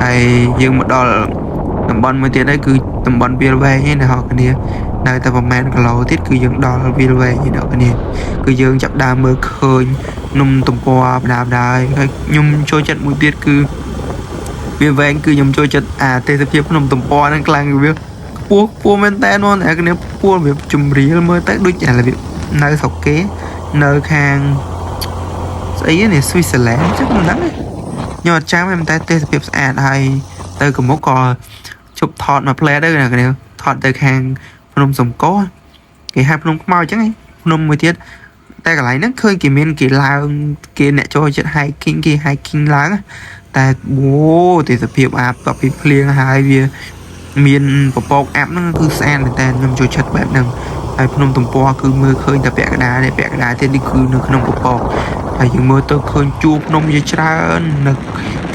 ហើយយើងមកដល់តំបន់មួយទៀតហើយគឺតំបន់វាលវែងឯណាអ្នកគ្នានៅតែប្រហែលគីឡូទៀតគឺយើងដល់វាលវែងឯអ្នកគ្នាគឺយើងចាប់ដើមមើលឃើញភ្នំទំព័របដាហើយខ្ញុំចូលចិត្តមួយទៀតគឺវាវែងគឺខ្ញុំចូលចិត្តទេសភាពភ្នំទំព័រហ្នឹងខ្លាំងវាពោះមែនតើបងអ្នកគ្នាពោះវាចម្រៀលមើលទៅដូចអារបៀបនៅស្រុកគេនៅខាងស្អីនេះស្វីសឡែនចឹងមិនដឹងទេខ្ញុំអត់ចាំតែទេសភាពស្អាតហើយទៅកមុកក៏ជប់ថតមកផ្លែទៅអ្នកគ្នាថតទៅខាងភ្នំសំកោគេហៅភ្នំខ្មោចចឹងឯងភ្នំមួយទៀតតែកន្លែងហ្នឹងឃើញគេមានគេឡើងគេអ្នកចូលចិត្ត hiking គេ hiking ឡើងតែអូទេសភាពអាប់តពីភ្លៀងហើយវាមានពពកអាប់ហ្នឹងគឺស្អាតមែនតើខ្ញុំចូលចិត្តបែបហ្នឹងហើយភ្នំទំព័រគឺមើលឃើញតែពាក់កណ្ដាលនេះពាក់កណ្ដាលទៀតនេះគឺនៅក្នុងពពកហើយយើងមើលទៅឃើញជួរភ្នំជាច្រើននៅ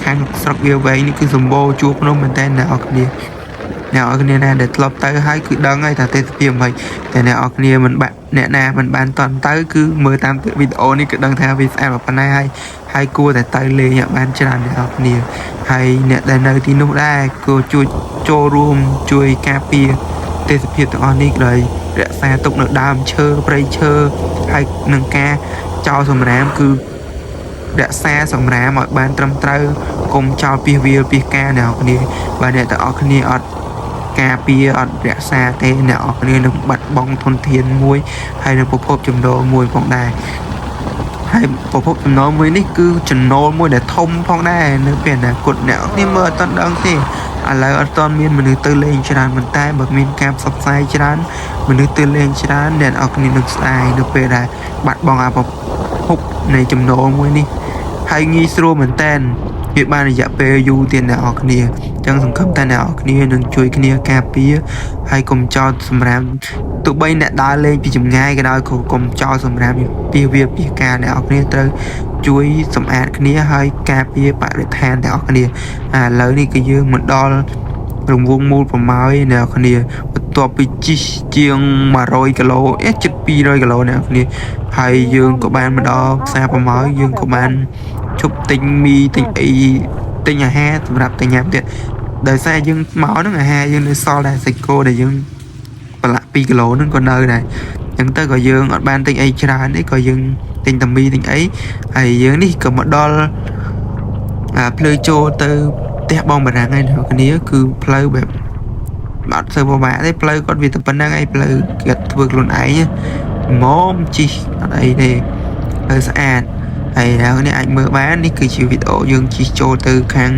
ខាងស្រុកវាវែងនេះគឺសម្បូរជួរភ្នំមែនតើអ្នកនរគ្នាណាដែលធ្លាប់ទៅហើយគឺដឹងហើយថាទេសភាពមិនតែអ្នកនរគ្នាមិនបាក់អ្នកណាមិនបានតន់ទៅគឺមើលតាមវីដេអូនេះគឺដឹងថាវាស្អាតប៉ុណ្ណាហើយគួរតែទៅលេងឲ្យបានច្រើនអ្នកនរគ្នាហើយអ្នកដែលនៅទីនោះដែរក៏ជួយចូលរួមជួយការពារទេសភាពទាំងអស់នេះដោយរក្សាទុកនៅដើមឈើព្រៃឈើហើយនឹងការចោលសម្រាមគឺរក្សាសម្រាមឲ្យបានត្រឹមត្រូវកុំចោលពីវាពីការអ្នកនរគ្នាបើអ្នកទាំងអស់គ្នាអត់ការពារអត់រក្សាទេអ្នកនរគ្នានឹងបាត់បង់ធនធានមួយហើយនឹងប្រភពចំណូលមួយផងដែរហើយប្រភពចំណូលមួយនេះគឺចំណូលមួយដែលធំផងដែរនៅពេលអនាគតអ្នកនរគ្នាមើលអត់ទាន់ដឹងទេឥឡូវអត់ទាន់មានមនុស្សទៅលេងច្រើនប៉ុន្តែបើមានការផ្សព្វផ្សាយច្រើនមនុស្សទៅលេងច្រើនអ្នកនរគ្នានឹងស្ដាយនៅពេលដែលបាត់បង់ប្រភពនៃចំណូលមួយនេះហើយងាយស្រួលមែនតើវាបានរយៈពេលយូរទៀតអ្នកនរគ្នាចឹងសង្ឃឹមថាអ្នកនរគ្នានឹងជួយគ្នាការពារហើយកុំចោលសម្រាមទោះបីអ្នកដើរលេងពីចម្ងាយក៏ដោយក៏កុំចោលសម្រាមពីវាពីការអ្នកនរគ្នាត្រូវជួយសម្អាតគ្នាហើយការពារបរិស្ថានទាំងអស់គ្នាឥឡូវនេះគឺយើងមកដល់រង្វង់មូលប្រម៉ោយអ្នកនរគ្នាបន្ទាប់ពីជិះជាង100 គីឡូជិត200 គីឡូអ្នកនរគ្នាហើយយើងក៏បានមកដល់ផ្សារប្រម៉ោយយើងក៏បានជប់ទិញមីទិញអីទិញអាហារសម្រាប់ទៅញ៉ាំទៀតដោយសារយើងមកហ្នឹងអាហារយើងនៅសល់ដែរសាច់គោដែលយើងប្រឡាក់2 គីឡូហ្នឹងក៏នៅដែរអញ្ចឹងទៅក៏យើងអត់បានទិញអីច្រើនទេក៏យើងទិញតែមីទិញអីហើយយើងនេះក៏មកដល់ផ្លូវចូលទៅផ្ទះបងបារាំងហើយអ្នកគ្នាគឺផ្លូវបែបអត់សូវពិបាកទេផ្លូវគាត់វាតែប៉ុណ្្នឹងឯងផ្លូវគាត់ធ្វើខ្លួនឯងម៉មជីអត់អីទេផ្លូវស្អាតហើយអ្នកនេះអាចមើលបាននេះគឺជាវីដេអូយើងជិះចូលទៅខាង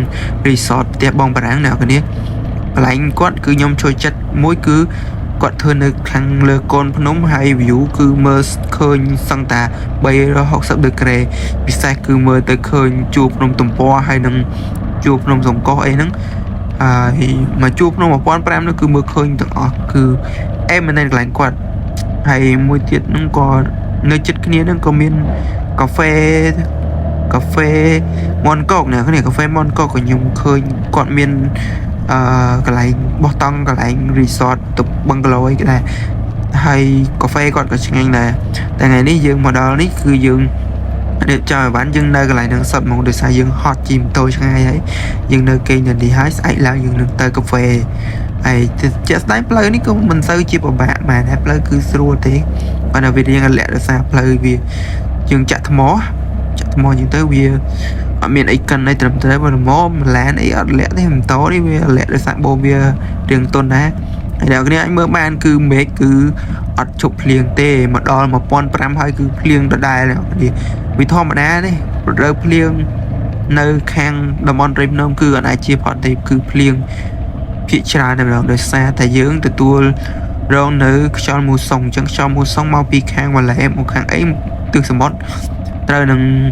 resort ផ្ទះបងបារាំងអ្នកនេះកន្លែងគាត់គឺខ្ញុំចូលចិត្តមួយគឺគាត់ធ្វើនៅខាងលើកូនភ្នំហើយ view គឺមើលឃើញសឹងតា360 ដឺក្រេពិសេសគឺមើលទៅឃើញជួរភ្នំទំព័រហើយនឹងជួរភ្នំសំកោអីហ្នឹងហើយមកជួរភ្នំ1500នោះគឺមើលឃើញទាំងអស់គឺអេមែនតែកន្លែងគាត់ហើយមួយទៀតហ្នឹងក៏នៅចិត្តគ្នាហ្នឹងក៏មានកាហ្វេ cà phê Mon Cốc nè cái này cà phê Mon Cốc của nhung khơi còn miền cái lại bó tăng cái lại resort tục bungalow ấy cái này hay cà phê còn có chừng anh này tại ngày ní dương mà đó ní cứ dương để cho bán dương nơi cái lại đang sập một được sai dương hot chìm tôi cho ngay ấy dương nơi kia nhìn đi hái ấy là dương nơi tới cà phê ấy thì chết đấy play ní cũng mình sơ chip vào bạn mà nè play cứ xua thế còn là vì riêng lẽ là sao play vì dương chặt mó những tới vì ở miền ấy cần đây tầm tới vào mó mà lá này ở lẽ thế mình to đi vì lẽ là sang bộ bia riêng tôn đá ấy đó cái anh mơ ban cứ mấy cứ ọt chụp liền tê mà đo mà pon pram hơi cứ liền đợt đài này thì vì thò mà đá đấy rồi liền nơi khang đầm on rim nông cứ ở đây chia họ thì cứ liền phía trái này là đời xa tại dưỡng từ tua rồi nữ cho mua sòng chẳng cho mua sòng mau pi khang mà là em một khang ấy từ sớm mót rồi đừng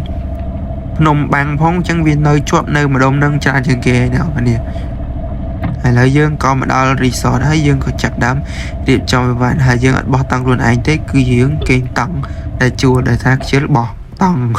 nông bang phong chẳng viên nơi chọn nơi mà đông nâng trà trường kề nào anh nè hay là dương có mà đó resort hay dương có chặt đám điệp cho bạn hay dương bỏ tăng luôn anh thế cứ dưỡng kênh tăng để chùa để thác chứ bỏ tăng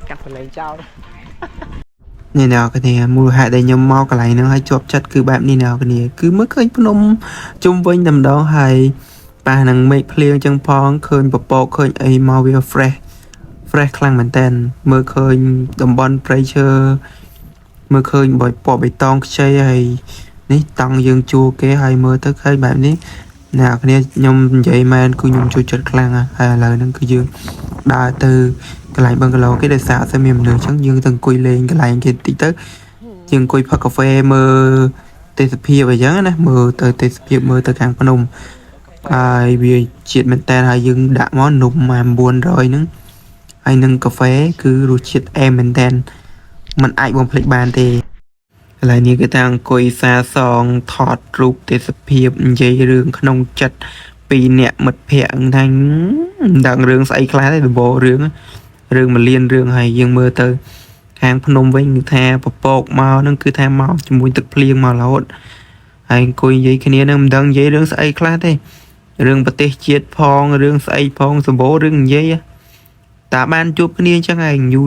cắt phải lấy trao đó này nào cái này mua hại đây nhom mau cái này nó hay chọp chặt cứ bạn đi nào cái này cứ mất hơi nôm chung với nằm đó hay bà năng make clear chân phong khơi bọc khơi ấy mau về fresh khăn mình tên mơ khơi đồng bon pressure mơ khơi bởi bỏ bê tông chơi hay ní tăng dương chua cái hay mơ tới hay bạn ní nào cái này nhom vậy mà cứ nhom chua chặt khăn à hay là nó cứ dương đa từ cái lại bằng cái lò cái đời xã sẽ mềm nửa chẳng dương từng quỳ lên cái lại cái tí tới dương quỳ pha cà phê mơ tê sập hia vậy chứ nè mơ tới tê sập hia mơ tới càng con nùng ai vì chuyện mình tên hay dương đã món nụm mà buồn rồi nữa hay nâng cà phê cứ rồi chuyện em mình tên mình ai bông phịch bàn thì lại như cái thằng quỳ xa song thọt rụp tê sập hia dây rương không chặtปีเนี่ยหมดเพียงทั้งดังเรื่องใส่คล้ายได้บ่เรื่องมาเรียนเรื่องให้ยังมือเตอทางพนมไว้แทปปอกมานั่นคือแทเมาจมูกตึกเพลียงมาแล้วไอ้คุยยัยคนนี้นั่นดังยัยเรื่องใส่คล้ายได้เรื่องประเทศเชียดพองเรื่องใส่พองสมบูรณ์เรื่องยัยตาบ้านจุบคนนี้จังไง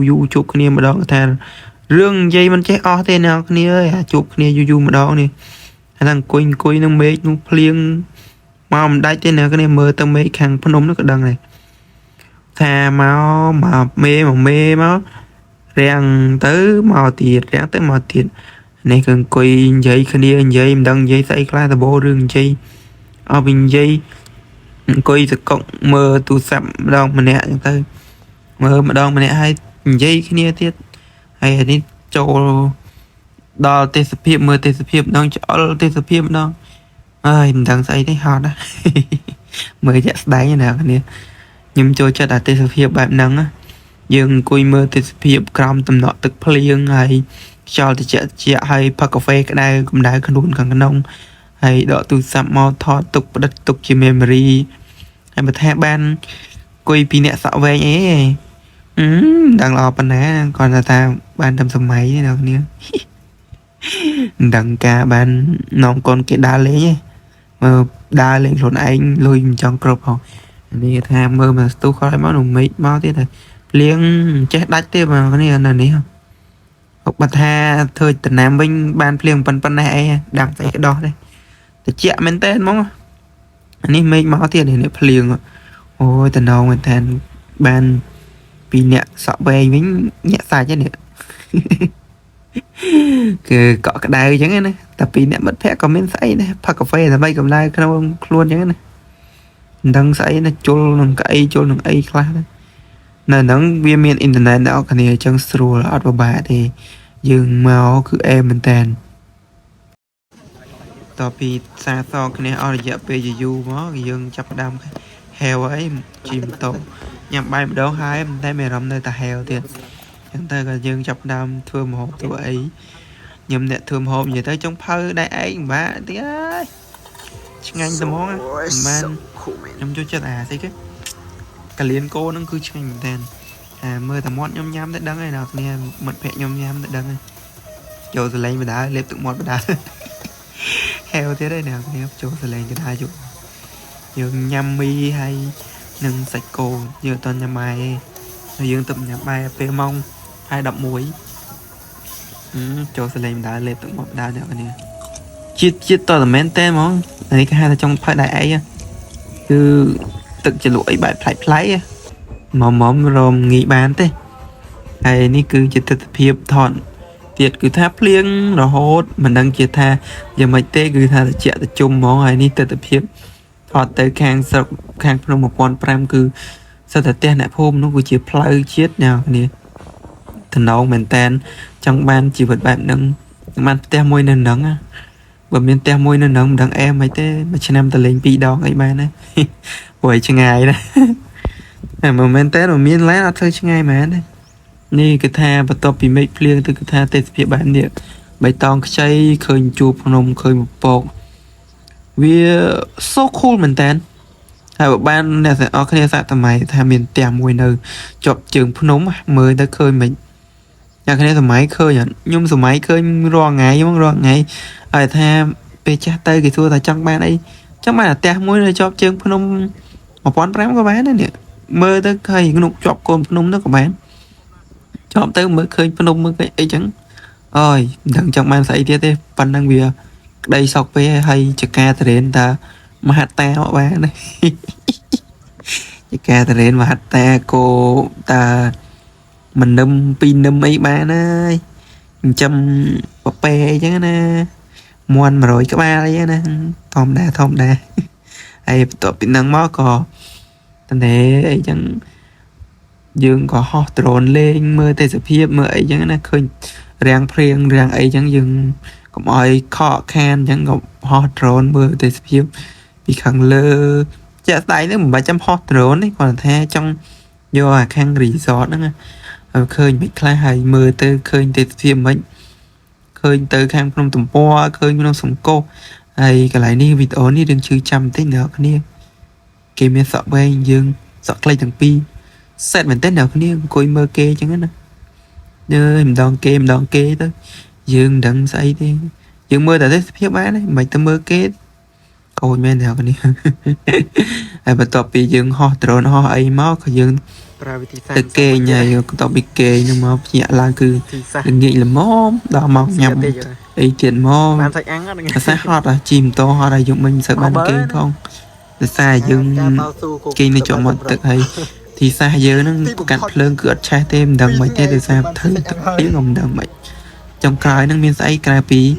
ยูจุบคนนี้มาดองแทนเรื่องยัยมันใช่อ้อเท่าคนนี้เลยจุบคนนี้ยูมาดองนี่ทางคุยนั่งเมฆนุ่งเพลียงmà đây tên này cái này mơ tao mê khang phun ống nó cái đằng này thà máu mà mê máu rèn tới màu tiệt rèn tới màu tiệt này cần quay dây khi đi dây đằng dây xây khai ta bố rừng dây ở bên dây quay thực cộng mơ tu sắm đong mà nè chúng ta mơ mà đong mà nè hay dây khi đi tiết hay đi cho đo tê sập hiệp mơ tê sập hiệp đong cho tê sập hiệp đong ơi mình đang xây thấy hot á mới chạy đáy như nào nè nhưng cho đã tê sập hiệp bạn nắng á dương cùi mơ tê sập hiệp crom tầm nọ tức phơi hay cho thì chạy hay pha cà phê cái đây cũng đã khăn đun khăn nông hay đọ từ sắm mò thọ tục đất tục chỉ memory hay mà theo ban cùi pi nẹt sạo về nhé đang lo pan nè còn là ta ban tầm sầm máy thế nào nè đằng ca ban non con cái đá lấy nhé mà đa lên luôn anh lôi trong crop không đi tham mơ mà tu khỏi máu nồng mấy máu thế này liêng chết đách thế mà cái này là này không học bát ha thôi từ nam binh ban liêng pan này đang tại cái đó đây để chẹt men tên mong anh ấy mấy máu tiền để liêng ôi từ đầu người ta ban vì nè sợ về mình nhẹ xài chứ nèคือเกาะกระไดยังไงนะแต่ปีเนี้ยมันแพ้คอมเมนต์ใส่นะพักกาแฟทำไมกับไลน์เขาล้วนยังไงนะ đăng sấy nó chôn nâng ấy khác là nắng viên miền internet đó cái này chẳng sửa ở vào bà thì dừng màu cứ em mình tànต่อปีซาซองคะแนนอรยะเปยอยู่มั้งยังจับดำเฮลไอ้จิมโตยำใบมันโดนหายมันได้ไม่รำเลยแต่เฮลเดียวยังแต่ก็ยังจับดำทั่วหมดตัวấyยำเนี่ยทั่วหมดvậy tới trong phơiได้ấy bà tí ơi ngay tao món á man nhắm cho chết à thấy cái cả liên cô nó cứ ngay mình tên mơ tao món nhắm nhắm tới đắng này nào nè mật phệ nhắm nhắm tới đắng này rồi từ lấy mà đá lép tự mọt mà đá heo thế đây nào em chỗ từ lên cái đá chỗ dương nhâm mi hay nâng sạch cô dương toàn nhâm mai dương tập nhâm mai phê mông hai đậm muối chỗ từ lên đá lép tự mọt đá nào cái này chiết to là men tên món này cái hai là trong phải đại ấy cứ tự chỉ lụi bài phải lấy mỏm rồi nghỉ bán thế hay ní cứ chỉ tập hiệp thọn tiệt cứ tháp liêng rồi hốt mình đang chia tha giờ mấy tê cứ tha là chạy chung món hay ní tập hiệp thọt tới khang sọc khang trong một con pram cứ sao thật tên lại hôm nó cứ chỉ play chết nào nè thần đâu mình tên trong ban chỉ vật bạn nâng ban tem môi nên nắng á bởi miền tem môi nên nắng đằng em mấy tê mà cho em ta lên pi đo ấy ban đấy buổi cho ngày đó mà miền tê rồi miền lá nó thôi cho ngày mà đấyนี่คือท่าประตบปีไม่เพลียงตัวคือท่าเตะเพียบานเนี่ยใบตองใช้เคยจูบพนมเคยปอกวิโซคูลเหมือนกันถ้าแบบบ้านเนี่ยแต่เอาแค่สะทำไมถ้ามีเตียมมวยเนอจบจึงพนมเมื่อได้เคยไหมอย่างแค่สมัยเคยอย่างยุ่มสมัยเคยรอไงยังรอไงไอ้ท่าไปจ้าเตยกี่ตัวแต่จังบ้านไอ้จังบ้านเตียมมวยเลยจบจึงพนมมาป้อนแปรมกับบ้านนั่นเนี่ยเมื่อได้เคยหนุกจบโกนพนมนั่นกับบ้านชอบเติมมือเคยพนมมือไอ้จังเอ้ยดังจังมันใส่เตี้ยเต้ปันดังเบียได้สอกไปให้จะแกตะเรนตามาหัดแต่ออกมาเลยจะแกตะเรนมาหัดแต่โกตาmình nâm pin nâm ấy ba này chăm bắp bè chứ nè muôn mà rồi các ba đấy nè thom đa ai tụi pin năng mó cò thành thế ấy chẳng dương có ho trồn lên mơ tê sập hiệp mơ ấy chẳng nè khơi rang phèn rang ấy chẳng dương có mọi khó khăn chẳng có ho trồn mơ tê sập hiệp bị khăng lơ chả tay nữa 300 ho trồn đấy còn thế trong do khang resort đó nha khơi mấy khai hay mơ từ khơi từ phim mấy khơi từ khang from tầm po khơi from sông cô hay cái lại đi video đi đừng chữ trăm tới nữa cái này kìm em sợ bay dương sợ clay thằng pi set mình tới nào cái này coi mơ kê chẳng nè nơi mình đòn kê tới dương đừng say đi dương mơ tại thấy phía bán đấy mày tao mơ kê coi men nào cái này ai bắt tập bị dương ho tròn ho ấy máu cái dương tự kê nhà tao bị kê nhưng mà nhẹ là cứ đừng nghĩ là móm đỏ màu nhầm ấy tiền móm sẽ hot à chìm to hot là dùng mình sợ bán kê không xa dương kê này chọn một tự hay thì xa giờ nó cắt lơn cửa trái thêm đằng mấy thế từ xa thấy tự tiếng ngầm đằng mấy trong cái nó miếng say cà phê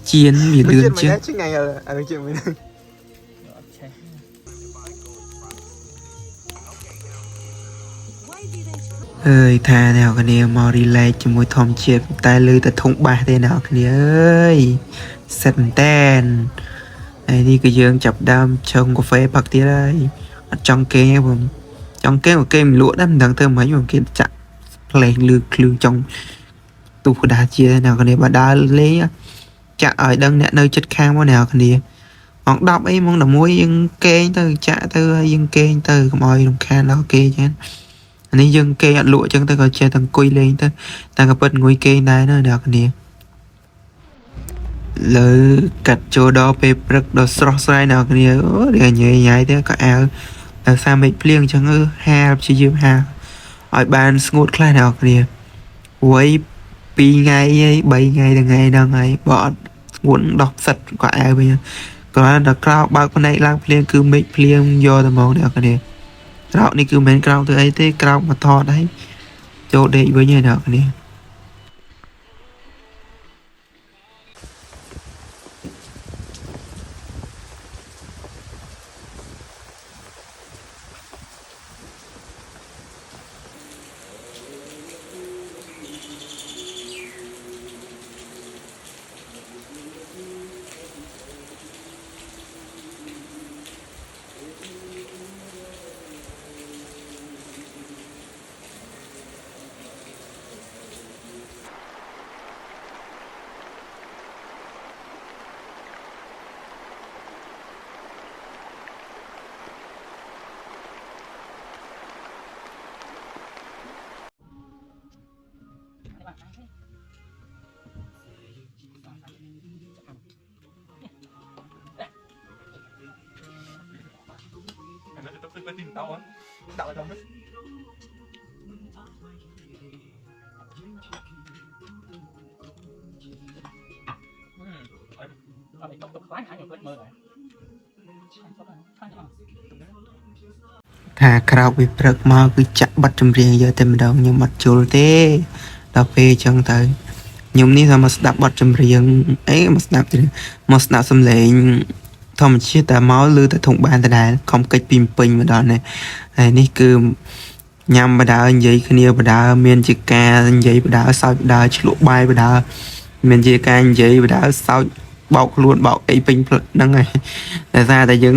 chiên mì lươn chứ ơi thà nào cái này mò đi lại cho môi thòm chết tay lư ta thông ba thế nào cái này ơi sần ten này đi cái dương chập đam trông có phê bạc tía đây trong kê nhaผมtrong kê một kê mình lụa đâm đằng thơm mấy mà kia chặt lên lư trong tụ đá chia nào cái này bà đá lấy chặt ở đằng nè nơi chất khang bao nào cái này ngọn đọc ấy mong là muối dân kê từ chả từ dân kê từ mọi đồng khan đó kê chứ anh ấy dân kê ăn lụa chân ta còn chơi thằng quay lên ta ta gặp bật ngồi kê này nó được cái này lỡ cắt chỗ đó pe rất đó soi nào cái này để nhảy thế cả áo là sao mấy plieng chẳng ư ha chỉ dư ha ở bàn ngột khai nào cái này quay pi ngày 7 ngày đằng ngày đằng ngày bỏ muốn đọc sạch quả áo bây giờ còn là cloud bao con này lang plieng cứ mấy plieng do tầm màu nào cái này cloud này cứ mấy cloud từ ấy thế cloud mà thò đấy chỗ đây với như nào cái này bên tìm tao á đậu ở trong đó ở đây có khoái hả nhiều mơ rồi ថាក្រោកពីព្រឹកមកគឺចាក់ប័ណ្ណចម្រៀងយកតែម្ដងខ្ញុំអត់ជល់ទេដល់ពេលអញ្ចឹងទៅខ្ញុំនេះថាមកស្ដាប់ប័ណ្ណចម្រៀងអីមកស្ដាប់សំឡេងធម្មជាតិតែមកឮតែធុងបានដដែលខំកិច្ចពីពេញមកដល់នេះហើយនេះគឺញ៉ាំបដើនិយាយគ្នាបដើមានជាការនិយាយបដើសើចបដើឆ្លក់បាយបដើមានជាការនិយាយបដើសើចបោកខ្លួនបោកអីពេញផ្លឹកហ្នឹងហើយតែថាតែយើង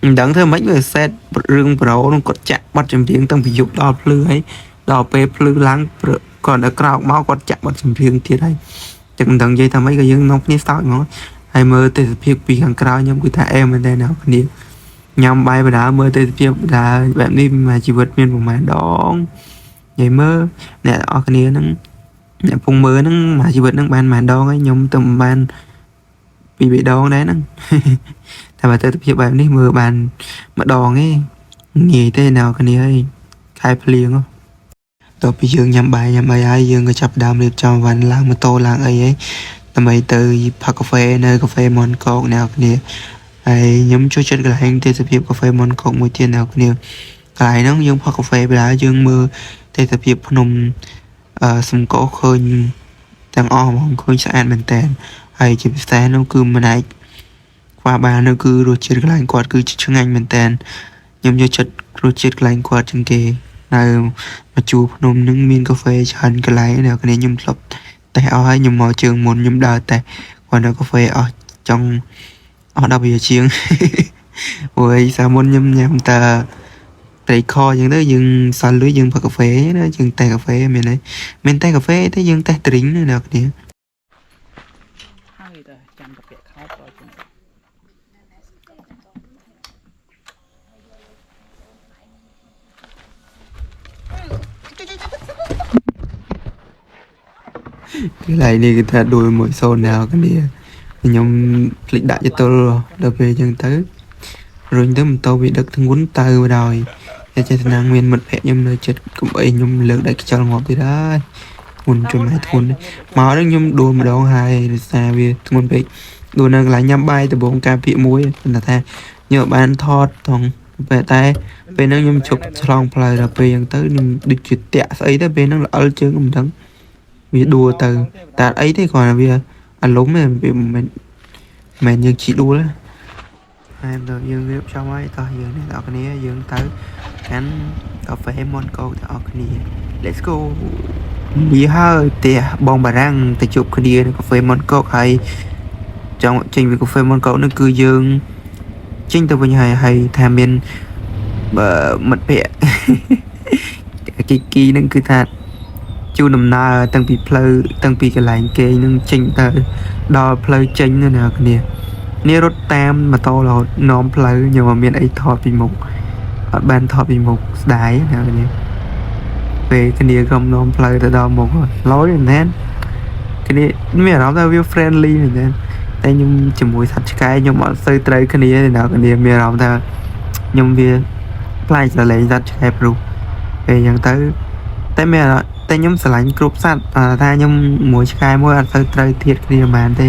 មិនដឹងធ្វើម៉េចវាសេតរឿងប្រូនោះគាត់ចាក់ប័ណ្ណចម្រៀងតាំងពីយប់ដល់ភ្លឺហើយដល់ពេលភ្លឺឡើងគាត់ដល់ក្រោកមកគាត់ចាក់ប័ណ្ណចម្រៀងទៀតហើយចឹងមិនដឹងនិយាយថាម៉េចក៏យើងនាំគ្នាសើចហ្មងហើយមើលទេសភាពពីខាងក្រៅខ្ញុំគឺថាអែមែនតើអ្នកគ្នាញ៉ាំបាយបដាមើលទេសភាពបដាបែបនេះមួយជីវិតមានប្រហែលដងនិយាយមើលអ្នកនរគ្នាហ្នឹងអ្នកពងមើលហ្នឹងមួយជីវិតហ្នឹងបានប្រហែលដងហើយខ្ញុំទៅបានពីរដងដែរហ្នឹងតែបើទេសភាពបែបនេះមើលបានម្ដងឯងងាយទេអ្នកនរគ្នាហើយខែភ្លៀងតទៅពីយើងញ៉ាំបាយហើយយើងក៏ចាប់ដើមរៀបចំវ៉ាន់ឡើងម៉ូតូឡើងអីដើម្បីទៅផឹកកាហ្វេនៅកាហ្វេមុនកោកអ្នកគ្នាហើយខ្ញុំចូលចិត្តកន្លែងទេសភាពកាហ្វេមុនកោកមួយទៀតអ្នកគ្នាកន្លែងហ្នឹងយើងផឹកកាហ្វេបដាយើងមើលទេសភាពភ្នំសំកោឃើញទាំងអស់ហ្មងឃើញស្អាតមែនតើហើយជាពិសេសនោះគឺម្នាក់ខ្វះបាននោះគឺរសជាតិកន្លែងគាត់គឺឆ្ងាញ់មែនតើខ្ញុំយកចិត្តរសជាតិកន្លែងគាត់ជាងគេនៅមកជួរភ្នំហ្នឹងមានកាហ្វេច្រើនកន្លែងអ្នកគ្នាខ្ញុំធ្លាប់តែអស់ហើយខ្ញុំមកជើងមុនខ្ញុំដើរតែគាត់នៅកាហ្វេអស់ចង់អស់10វាជាងអូយសាមុនខ្ញុំញ៉ាំតែត្រីខអញ្ចឹងទៅយើងសល់លុយយើងផឹកកាហ្វេណាយើងតែកាហ្វេមានទេមានតែកាហ្វេទេយើងតែទ្រីងណាអ្នកគ្នាហើយទៅចាំតែពាក់ខោទៅជិះកន្លែងនេះគឺថាដួលមួយសូនណាគ្នាខ្ញុំភ្លេចដាក់យតុលដល់ពេលអញ្ចឹងទៅរុញទៅម៉ូតូវាដឹកធ្ងន់ទៅបណ្ដោយតែចេះណាងមានមិត្តភក្តិខ្ញុំនៅចិត្តកុំអីខ្ញុំលើកដៃខ្យល់ងាប់ទៀតហើយធ្ងន់ជំនះធ្ងន់មកដល់ខ្ញុំដួលម្ដងហើយដោយសារវាធ្ងន់ពេកដួលនៅកន្លែងញ៉ាំបាយដំបងការពាកមួយប៉ុន្តែថាខ្ញុំបានថតតងពេលតែពេលហ្នឹងខ្ញុំជប់ឆ្លងផ្លូវដល់ពេលអញ្ចឹងទៅខ្ញុំដូចជាតាក់ស្អីទៅពេលហ្នឹងល្អិលជើងមិនដឹងវាដួលទៅតែអីទេគ្រាន់តែវាអារម្មណ៍វាមិនយើងជីដួលហើយដល់យើងរៀបចំហើយតោះយើងអ្នកនរគ្នាយើងទៅកាន់កាហ្វេមុនកោកទាំងអស់គ្នា Let's go នេះហើយផ្ទះបងបារាំងទៅជួបគ្នានៅកាហ្វេមុនកោកហើយចង់ចេញពីកាហ្វេមុនកោកនោះគឺយើងចេញទៅវិញហើយថាមានមិត្តភក្តិគីនឹងគឺថាជួនដំណើរតាំងពីផ្លូវតាំងពីកន្លែងគេនឹងចេញទៅដល់ផ្លូវចេញនៅណាគ្នានេះរត់តាមម៉ូតូរហូតនាំផ្លូវខ្ញុំមិនមានអីថតពីមុខអត់បានថតពីមុខស្ដាយណាគ្នាពេលគ្នាក្រុមនាំផ្លូវទៅដល់មុខឡយមែនគ្នាមានអារម្មណ៍ថាវា friendly មែនតែខ្ញុំជាមួយសត្វឆ្កែខ្ញុំអត់សូវត្រូវគ្នាទេណាគ្នាមានអារម្មណ៍ថាខ្ញុំវាខ្លាចស្រលែងសត្វឆ្កែព្រោះពេលអញ្ចឹងទៅតែមានតែខ្ញុំស្រឡាញ់គ្រប់សត្វថាខ្ញុំមួយឆ្កែមួយអត់សូវត្រូវធៀបគ្នាប៉ុន្មានទេ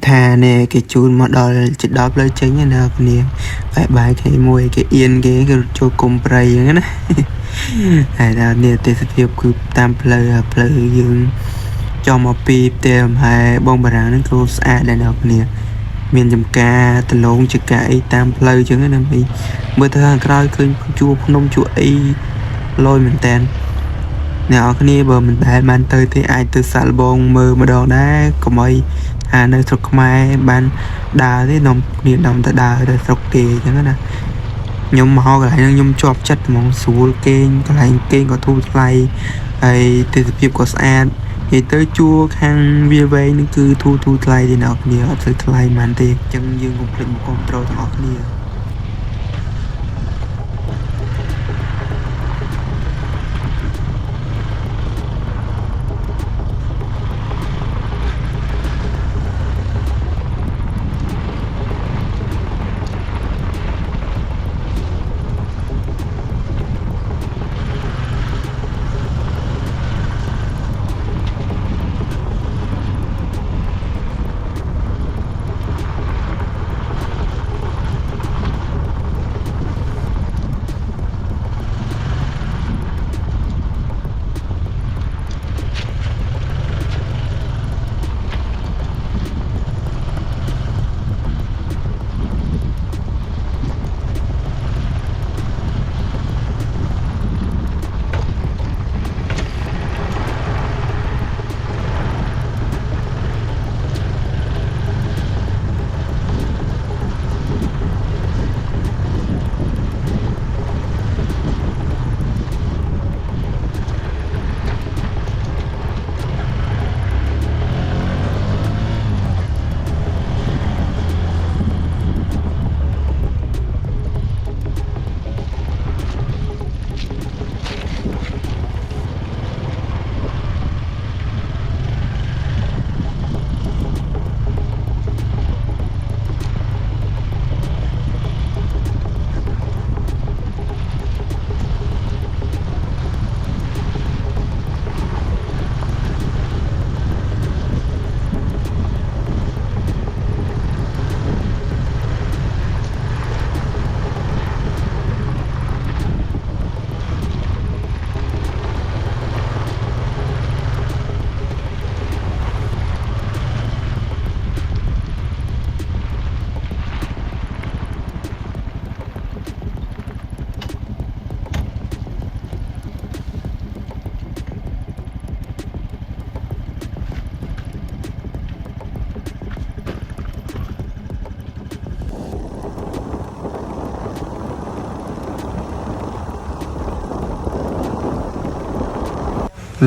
ថានេះគេជូនមកដល់ជិតដល់ផ្លូវចេញណាគ្នាបែបបាយគេមួយគេអៀនគេចូលគុំព្រៃអញ្ចឹងណាហើយដល់នេះទេសភាពគឺតាមផ្លូវយើងចង់មកពីផ្ទះមហែបងបារាំងហ្នឹងគឺស្អាតដែរអ្នកគ្នាមានចំការដលងចកាអីតាមផ្លូវអញ្ចឹងណាមីមើលទៅខាងក្រោយឃើញជួរភ្នំជួរអីលយមែនតើ អ្នកនរគ្នាបើមិនដែលបានទៅទេអាចទៅសាកល្បងមើលម្ដងដែរកុំឲ្យនៅស្រុកខ្មែរបានដើរទេនាំគ្នានាំទៅដើរទៅស្រុកគេអញ្ចឹងណាខ្ញុំមកកន្លែងហ្នឹងខ្ញុំជាប់ចិត្តហ្មងស្រួលគេងកន្លែងគេងក៏ធូរថ្លៃហើយទេសភាពក៏ស្អាតនិយាយទៅជួរខាងវាវែងហ្នឹងគឺធូរថ្លៃទេអ្នកនរគ្នាអត់សូវថ្លៃប៉ុន្មានទេអញ្ចឹងយើងកុំភ្លេចមកគ្រប់ត្រូលទាំងអស់គ្នា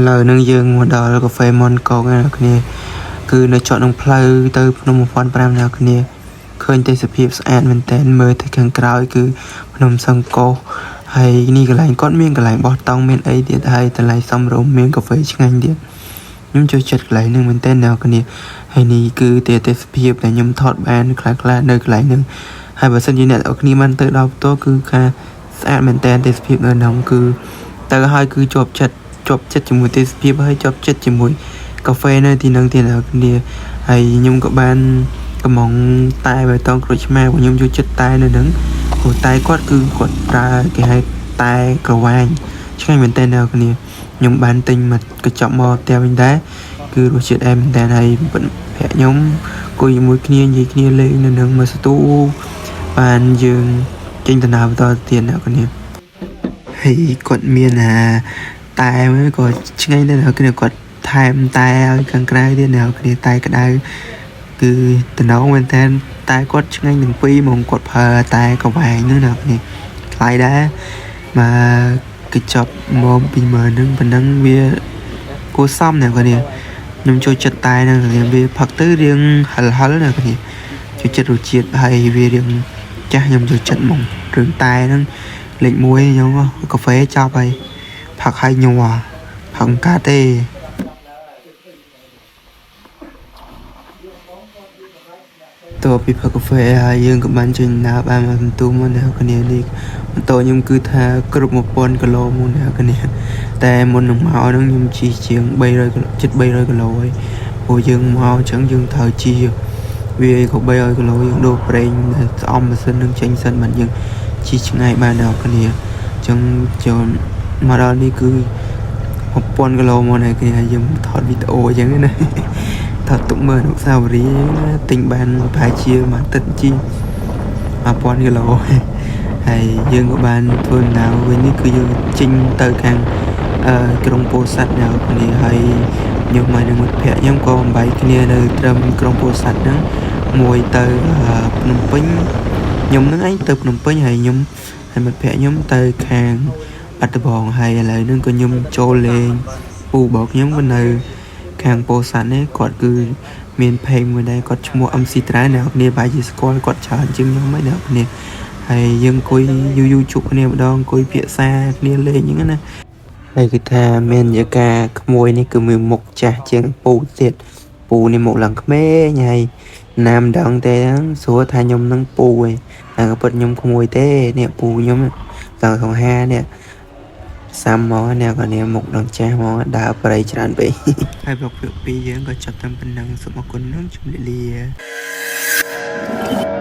លើនឹងយើងមកដល់កាហ្វេមុនកងអ្នកគ្នាគឺនៅចតនឹងផ្លូវទៅភ្នំ1500អ្នកគ្នាឃើញទេសភាពស្អាតមែនតើមើលទៅខាងក្រោយគឺភ្នំសង្កោសហើយនេះកន្លែងគាត់មានកន្លែងបោះតង់មានអីទៀតហើយតម្លៃសមរម្យមានកាហ្វេឆ្ងាញ់ទៀតខ្ញុំចូលចិត្តកន្លែងហ្នឹងមែនតើអ្នកគ្នាហើយនេះគឺទេសភាពដែលខ្ញុំថតបានខ្លះៗនៅកន្លែងហ្នឹងហើយបើសិនជាអ្នកនរគ្នាបានទៅដល់ផ្ទាល់គឺថាស្អាតមែនតើទេសភាពនៅហ្នឹងគឺទៅហើយគឺជាប់ចិត្តជាមួយទេសភាពហើយជាប់ចិត្តជាមួយកាហ្វេនៅទីហ្នឹងទៀតអ្នកគ្នាហើយខ្ញុំក៏បានកំងតែបៃតងក្រូចឆ្មាខ្ញុំចូលចិត្តតែនៅហ្នឹងព្រោះតែគាត់គឺគាត់ប្រើគេហៅតែក្រវាញឆ្ងាញ់មែនតើអ្នកគ្នាខ្ញុំបានទិញមកកញ្ចប់មកផ្ទះវិញដែរគឺរសជាតិអែមមែនតើហើយប្រាក់ខ្ញុំគួយជាមួយគ្នានិយាយគ្នាលេងនៅហ្នឹងមកស្ទូបានយើងចេញដំណើរបន្តទៀតអ្នកគ្នាហើយគាត់មានតែមួយក៏ឆ្ងាញ់ដែរអ្នកគ្នាគាត់ថែមតែឲ្យខាងក្រៅទៀតអ្នកគ្នាតែក្តៅគឺតំណងមែនតើតែគាត់ឆ្ងាញ់ទាំងពីរហ្មងគាត់ប្រើតែកវែងនោះអ្នកគ្នាថ្លៃដែរមកកញ្ចប់មក20000ហ្នឹងប៉ុណ្ណឹងវាគួរសមអ្នកគ្នាខ្ញុំចូលចិត្តតែហ្នឹងវាផឹកទៅរៀងហិលអ្នកគ្នាចូលចិត្តរសជាតិហើយវារៀងចាស់ខ្ញុំចូលចិត្តហ្មងរឿងតែហ្នឹងលេខ1ខ្ញុំកាហ្វេចប់ហើយផឹកឲ្យញ័រផឹកកាត់ទេតើពីផឹកកាហ្វេហើយយើងក៏បានចេញដើរបានមកបន្ទូមកអ្នកគ្នានេះបន្តខ្ញុំគឺថាគ្រប់1000គីឡូមកអ្នកគ្នាតែមុននឹងមកហ្នឹងខ្ញុំជិះជាង300 ជិត300គីឡូហើយព្រោះយើងមកអញ្ចឹងយើងត្រូវជិះវាក៏300គីឡូយើងដូរប្រេងស្អំម៉ាស៊ីននឹងចេញសិនមិនយើងជិះឆ្ងាយបានអ្នកគ្នាអញ្ចឹងចូលមកដល់នេះគឺ1000គីឡូមកអ្នកគ្នាយើងថតវីដេអូអញ្ចឹងណាថតទុកមើលអនុស្សាវរីយ៍ទិញបានប្រហែលជាមួយអាទិត្យជី1000គីឡូហើយយើងក៏បានធ្វើដំណើរវិញនេះគឺយើងចេញទៅខាង ក្រុងពោធិ៍សាត់អ្នកនេះហើយខ្ញុំមកនឹងមិត្តភ័ក្តិខ្ញុំក៏បំបីគ្នានៅត្រឹមក្រុងពោធិ៍សាត់ហ្នឹងមួយទៅភ្នំពេញខ្ញុំនឹងឯងទៅភ្នំពេញហើយខ្ញុំហើយមិត្តភ័ក្តិខ្ញុំទៅខាងបាត់ដំបងហើយឥឡូវហ្នឹងក៏ខ្ញុំចូលលេងពូរបស់ខ្ញុំក៏នៅខាងពោធិ៍សាត់នេះគាត់គឺមានเพลงមួយដែរគាត់ឈ្មោះ MC ត្រែអ្នកគ្នាប្រហែលជាស្គាល់គាត់ច្រើនជាងខ្ញុំហើយអ្នកគ្នាហើយយើងអង្គុយយូរជួបគ្នាម្ដងអង្គុយភាសាគ្នាលេងអញ្ចឹងណាហើយគឺថាមានយកាក្មួយនេះគឺមានមុខចាស់ជាងពូទៀតពូនេះមុខឡើងក្មេងហើយណាមដឹងទេស្រួលថាខ្ញុំនឹងពូឯងតែក៏ពិតខ្ញុំក្មួយទេនេះពូខ្ញុំតាំងសង្ហានេះសាំមកអ្នកក៏នេះមុខដល់ចាស់មកដើរប្រៃច្រើនពេកហើយប្លុកភាគ2យើងក៏ចាប់តាមប៉ុណ្ណឹងសូមអរគុណនិងជម្រាបលា